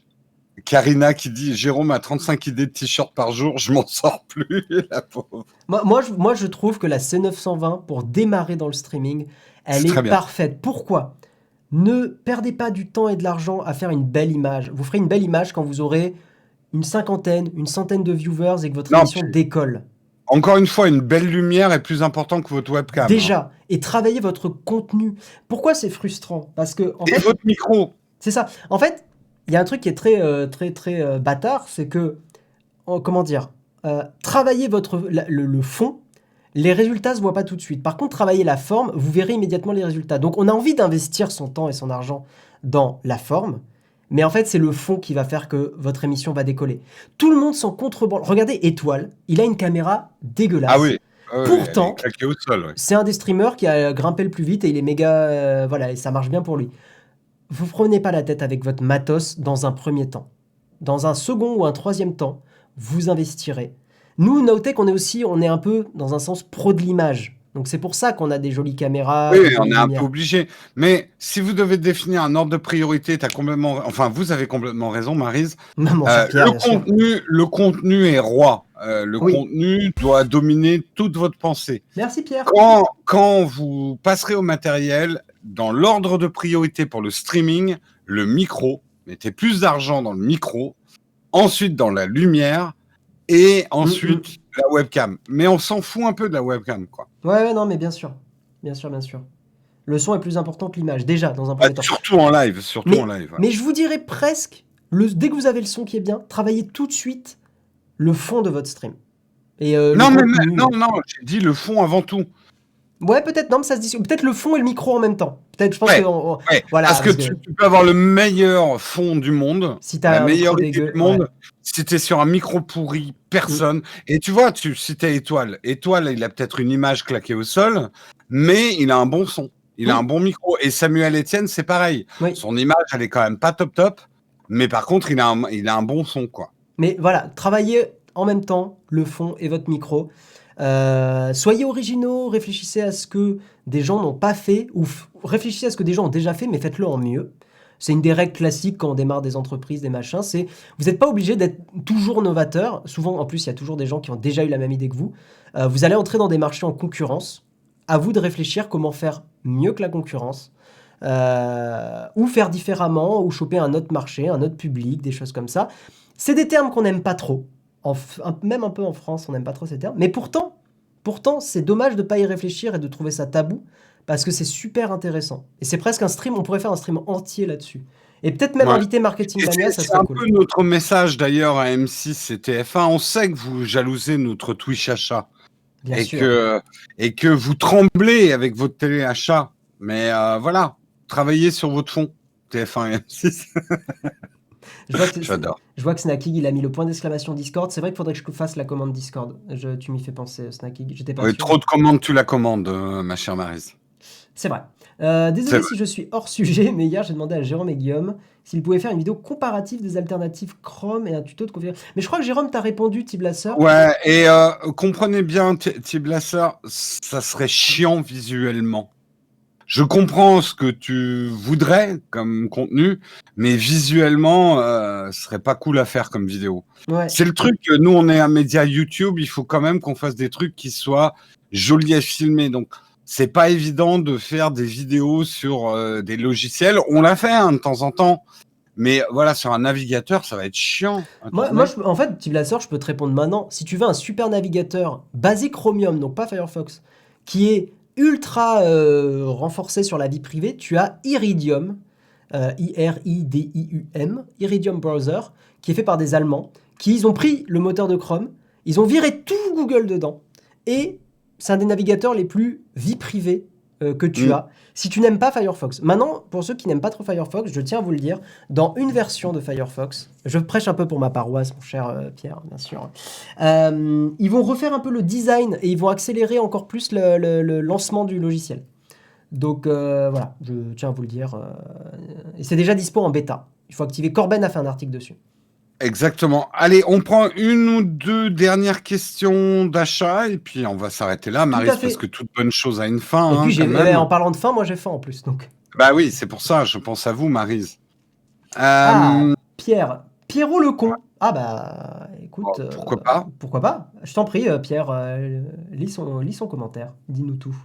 Karina qui dit Jérôme a 35 idées de t-shirts par jour, je m'en sors plus, la pauvre. Moi, je trouve que la C920, pour démarrer dans le streaming, elle C'est est très bien. parfaite. Pourquoi? Ne perdez pas du temps et de l'argent à faire une belle image. Vous ferez une belle image quand vous aurez une cinquantaine, une centaine de viewers et que votre Non, émission puis, décolle. encore une fois, une belle lumière est plus importante que votre webcam. Hein. Déjà, et travailler votre contenu. Pourquoi c'est frustrant? Parce que, en Et fait, votre micro. c'est ça. En fait, il y a un truc qui est très bâtard, c'est que, comment dire, travailler le fond, les résultats se voient pas tout de suite. Par contre, travailler la forme, vous verrez immédiatement les résultats. Donc, on a envie d'investir son temps et son argent dans la forme, mais en fait, c'est le fond qui va faire que votre émission va décoller. Tout le monde s'en contrebande. Regardez Étoile, il a une caméra dégueulasse. Ah oui, elle est Pourtant, claquée au sol. Ouais. c'est un des streamers qui a grimpé le plus vite et il est méga, voilà, et ça marche bien pour lui. Vous prenez pas la tête avec votre matos dans un premier temps. Dans un second ou un troisième temps, vous investirez. Nous, Nowtech, on est un peu, dans un sens, pro de l'image. Donc c'est pour ça qu'on a des jolies caméras. Oui, des on jolies est un peu lumières. obligé. Mais si vous devez définir un ordre de priorité, vous avez complètement raison, Maryse. Maman, cher Pierre, bien sûr. Le contenu est roi. Le Oui. contenu doit dominer toute votre pensée. Merci Pierre. Quand vous passerez au matériel, dans l'ordre de priorité pour le streaming, le micro, mettez plus d'argent dans le micro, ensuite dans la lumière, et ensuite la webcam. Mais on s'en fout un peu de la webcam, quoi. Ouais, non, mais bien sûr. Bien sûr, bien sûr. Le son est plus important que l'image, déjà, dans un premier temps. Surtout en live, Mais, ouais. mais je vous dirais presque, dès que vous avez le son qui est bien, travaillez tout de suite le fond de votre stream. Et Non, le mais contenu. non, j'ai dit le fond avant tout. Ouais, peut-être, non, mais ça se dit. Peut-être le fond et le micro en même temps. Peut-être, je pense Ouais, que. ouais, Voilà, parce que tu peux avoir le meilleur fond du monde, si t'as la un meilleure micro idée dégueu, du monde, ouais. si t'es sur un micro pourri, personne. Et tu vois, tu citais Étoile. Étoile, il a peut-être une image claquée au sol, mais il a un bon son. Il a un bon micro. Et Samuel Etienne, c'est pareil. Oui. Son image, elle est quand même pas top, mais par contre, il a un bon son, quoi. Mais voilà, travaillez en même temps le fond et votre micro. Soyez originaux, réfléchissez à ce que des gens n'ont pas fait, ou réfléchissez à ce que des gens ont déjà fait, mais faites-le en mieux. C'est une des règles classiques quand on démarre des entreprises, des machins. C'est vous n'êtes pas obligé d'être toujours novateur. Souvent, en plus, il y a toujours des gens qui ont déjà eu la même idée que vous. Vous allez entrer dans des marchés en concurrence. À vous de réfléchir comment faire mieux que la concurrence. Ou faire différemment, ou choper un autre marché, un autre public, des choses comme ça. C'est des termes qu'on n'aime pas trop. Même un peu en France, on n'aime pas trop ces termes. Mais pourtant, c'est dommage de ne pas y réfléchir et de trouver ça tabou, parce que c'est super intéressant. Et c'est presque un stream, on pourrait faire un stream entier là-dessus. Et peut-être même inviter Marketing Mania, ça C'est serait un cool. peu notre message d'ailleurs à M6 et TF1. On sait que vous jalousez notre Twitch achat. Bien sûr. Et que vous tremblez avec votre téléachat. Mais voilà, travaillez sur votre fond, TF1 et M6. J'adore. Je vois que Snackig, il a mis le point d'exclamation Discord. C'est vrai qu'il faudrait que je fasse la commande Discord. Tu m'y fais penser, Snackig. J'étais pas sûr. Trop de commandes, tu la commandes, ma chère Maryse. C'est vrai. Désolé si je suis hors sujet, mais hier j'ai demandé à Jérôme et Guillaume s'ils pouvaient faire une vidéo comparative des alternatives Chrome et un tuto de configuration. Mais je crois que Jérôme t'a répondu, Tiblasser. Ouais, et comprenez bien, Tiblasser, ça serait chiant visuellement. Je comprends ce que tu voudrais comme contenu, mais visuellement, ce serait pas cool à faire comme vidéo. Ouais. C'est le truc, nous on est un média YouTube, il faut quand même qu'on fasse des trucs qui soient jolis à filmer. Donc c'est pas évident de faire des vidéos sur des logiciels. On l'a fait de temps en temps, mais voilà, sur un navigateur, ça va être chiant. Moi en fait, Tiblasser, je peux te répondre maintenant. Si tu veux un super navigateur basé Chromium, donc pas Firefox, qui est ultra renforcé sur la vie privée, tu as Iridium, I-R-I-D-I-U-M, Iridium Browser, qui est fait par des Allemands, ils ont pris le moteur de Chrome, ils ont viré tout Google dedans, et c'est un des navigateurs les plus vie privée que tu as, si tu n'aimes pas Firefox. Maintenant, pour ceux qui n'aiment pas trop Firefox, je tiens à vous le dire, dans une version de Firefox, je prêche un peu pour ma paroisse, mon cher Pierre, bien sûr, ils vont refaire un peu le design et ils vont accélérer encore plus le lancement du logiciel. Donc voilà, je tiens à vous le dire. Et c'est déjà dispo en bêta. Il faut activer. Corben a fait un article dessus. Exactement. Allez, on prend une ou deux dernières questions d'achat et puis on va s'arrêter là, Tout à Maryse, parce fait. que toute bonne chose a une fin, Et puis, quand eh ben, même. en parlant de faim, moi j'ai faim en plus. Donc. Bah oui, c'est pour ça, je pense à vous, Maryse. Ah, Euh, Pierre. Pierrot le con. Ah bah, écoute, Pourquoi pas? pourquoi pas? Je t'en prie, Pierre, lis son commentaire. Dis-nous tout.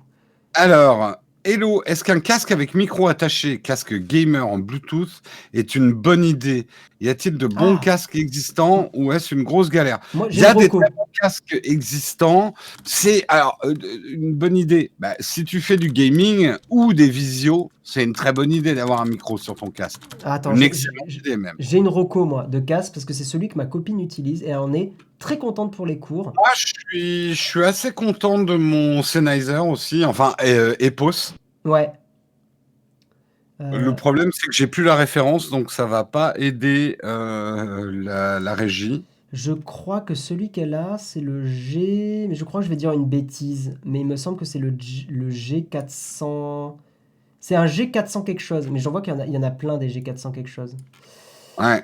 Alors, hello, est-ce qu'un casque avec micro attaché, casque gamer en Bluetooth, est une bonne idée? Y a-t-il de bons Ah, casques existants ou est-ce une grosse galère? moi Il j'ai y une a des très reco. bons casques existants. C'est alors une bonne idée. Bah, si tu fais du gaming ou des visios, c'est une très bonne idée d'avoir un micro sur ton casque. Ah, attends, Une excellente idée même. j'ai une reco, moi, de casque, parce que c'est celui que ma copine utilise et elle en est très contente pour les cours. Moi, je suis assez content de mon Sennheiser aussi, enfin Epos. Ouais. Le Euh, problème, c'est que j'ai plus la référence, donc ça va pas aider la régie. je crois que celui qu'elle a, c'est le G. Mais je crois que je vais dire une bêtise. Mais il me semble que c'est le G400. C'est un G400 quelque chose. Mais j'en vois il y en a plein des G400 quelque chose. Ouais.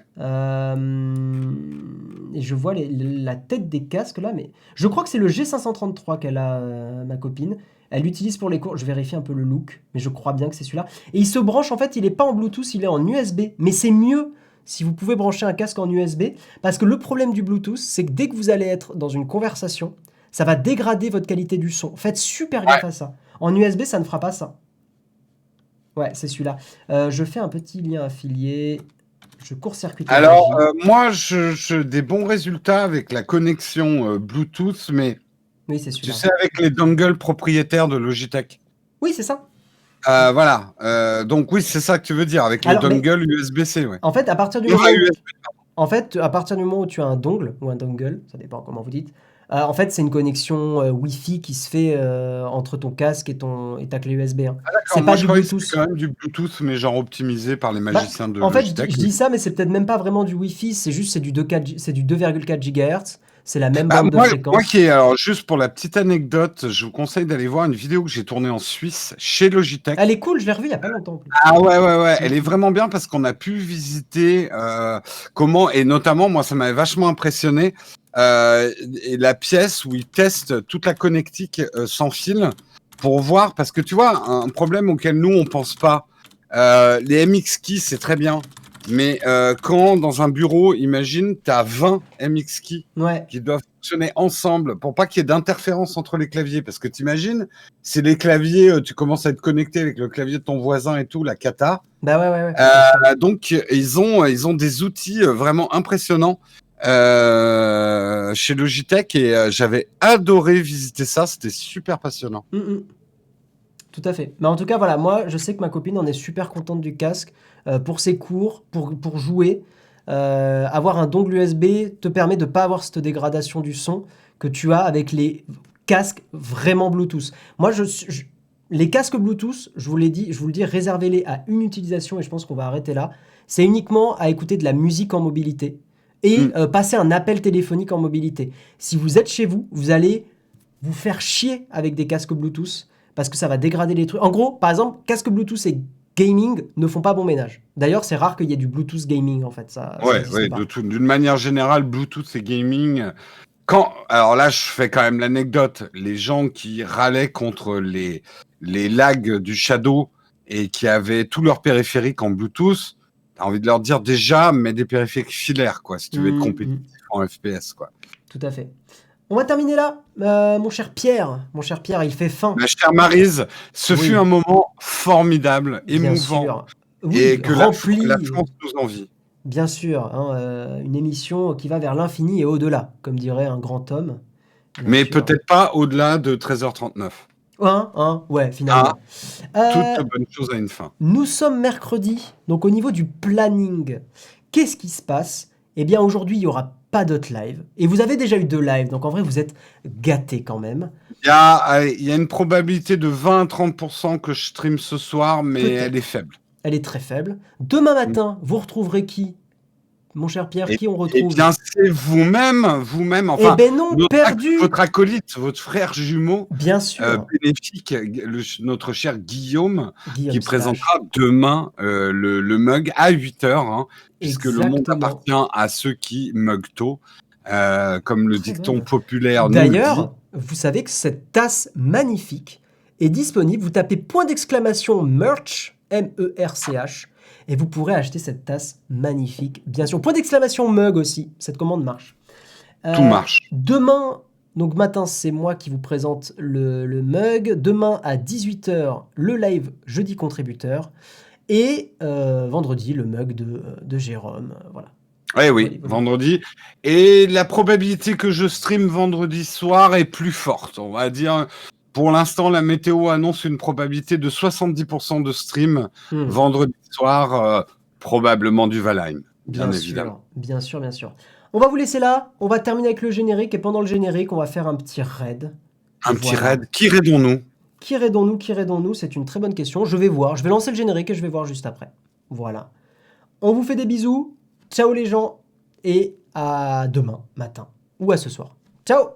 Et je vois la tête des casques là, mais je crois que c'est le G533 qu'elle a, ma copine. Elle l'utilise pour les cours. Je vérifie un peu le look, mais je crois bien que c'est celui-là. Et il se branche, en fait, il n'est pas en Bluetooth, il est en USB. Mais c'est mieux si vous pouvez brancher un casque en USB, parce que le problème du Bluetooth, c'est que dès que vous allez être dans une conversation, ça va dégrader votre qualité du son. Faites super gaffe à ça. En USB, ça ne fera pas ça. Ouais, c'est celui-là. Je fais un petit lien affilié. Je court-circuite la Alors, régie. moi, je des bons résultats avec la connexion Bluetooth, mais Oui, c'est tu celui-là. sais, avec les dongles propriétaires de Logitech. Oui, c'est ça. Voilà. Donc oui, c'est ça que tu veux dire, avec les Alors, mais dongles USB-C, ouais. en fait, à partir du Enfin, moment où, USB. en fait, à partir du moment où tu as un dongle ou un dongle, ça dépend comment vous dites, en fait, c'est une connexion Wi-Fi qui se fait entre ton casque et ta clé USB, hein. Ah d'accord, C'est moi pas je du croyais que c'était Bluetooth. quand même du Bluetooth, mais genre optimisé par les Bah, magiciens de en fait, Logitech. je dis ça, mais c'est peut-être même pas vraiment du Wi-Fi, c'est juste c'est du 2,4 GHz, c'est la même Bah, bande de moi fréquence. qui est, alors juste pour la petite anecdote, je vous conseille d'aller voir une vidéo que j'ai tournée en Suisse chez Logitech. Elle est cool, je l'ai revue il y a pas longtemps en plus. Ah ouais, elle est vraiment bien parce qu'on a pu visiter comment, et notamment, moi ça m'avait vachement impressionné, et la pièce où ils testent toute la connectique sans fil pour voir, parce que tu vois, un problème auquel nous on pense pas, les MX keys c'est très bien, mais quand dans un bureau, imagine, tu as 20 MX keys Ouais. qui doivent fonctionner ensemble pour pas qu'il y ait d'interférence entre les claviers. Parce que t'imagines, si les claviers, tu commences à être connecté avec le clavier de ton voisin et tout, la cata. Bah ouais, bien sûr. Donc, ils ont des outils vraiment impressionnants chez Logitech et j'avais adoré visiter ça. C'était super passionnant. Tout à fait. Mais en tout cas, voilà, moi, je sais que ma copine en est super contente du casque pour ses cours, pour jouer. Avoir un dongle USB te permet de ne pas avoir cette dégradation du son que tu as avec les casques vraiment Bluetooth. Moi, les casques Bluetooth, je vous le dis, réservez-les à une utilisation et je pense qu'on va arrêter là. C'est uniquement à écouter de la musique en mobilité et passer un appel téléphonique en mobilité. Si vous êtes chez vous, vous allez vous faire chier avec des casques Bluetooth parce que ça va dégrader les trucs. En gros, par exemple, casque Bluetooth et gaming ne font pas bon ménage. D'ailleurs, c'est rare qu'il y ait du Bluetooth gaming en fait, ça n'existe pas. D'une manière générale, Bluetooth et gaming. Alors là, je fais quand même l'anecdote. Les gens qui râlaient contre les lags du Shadow et qui avaient tous leurs périphériques en Bluetooth, t'as envie de leur dire déjà, mets des périphériques filaires, quoi, si tu veux être compétitif en FPS, quoi. Tout à fait. On va terminer là, mon cher Pierre. Mon cher Pierre, il fait faim. Ma chère Maryse, ce fut un moment formidable, Bien émouvant, sûr. Oui, et que la rempli. France nous envie. Bien sûr, hein, une émission qui va vers l'infini et au-delà, comme dirait un grand homme. Mais peut-être pas au-delà de 13h39. Ouais, finalement. Toute bonne chose a une fin. Nous sommes mercredi, donc au niveau du planning, qu'est-ce qui se passe? Eh bien, aujourd'hui, il n'y aura pas d'autres lives. Et vous avez déjà eu 2 lives, donc en vrai, vous êtes gâtés quand même. Il y a une probabilité de 20 à 30% que je stream ce soir, mais elle est faible. Elle est très faible. Demain matin, vous retrouverez qui? Mon cher Pierre, Et, qui on eh retrouve? bien, c'est vous-même, Eh enfin, ben non, perdu! votre acolyte, votre frère jumeau, Bien sûr, bénéfique, notre cher Guillaume, qui Guillaume Slash. présentera demain le mug à 8h, hein, puisque le monde Exactement. appartient à ceux qui mug tôt, comme le Très dicton bonne. populaire nous le dit. D'ailleurs, vous savez que cette tasse magnifique est disponible. Vous tapez point d'exclamation merch, M-E-R-C-H, et vous pourrez acheter cette tasse magnifique. Bien sûr, point d'exclamation mug aussi. Cette commande marche. Tout marche. Demain, donc matin, c'est moi qui vous présente le mug. Demain à 18h, le live jeudi contributeur. Et vendredi, le mug de Jérôme. Voilà. Oui, vendredi. Et la probabilité que je stream vendredi soir est plus forte. On va dire, pour l'instant, la météo annonce une probabilité de 70% de stream vendredi soir, probablement du Valheim, bien évidemment. Bien sûr, bien sûr. On va vous laisser là. On va terminer avec le générique. Et pendant le générique, on va faire un petit raid. Petit raid. Qui raidons-nous? Qui raidons-nous? C'est une très bonne question. Je vais voir. Je vais lancer le générique et je vais voir juste après. Voilà. On vous fait des bisous. Ciao les gens. Et à demain matin. Ou à ce soir. Ciao!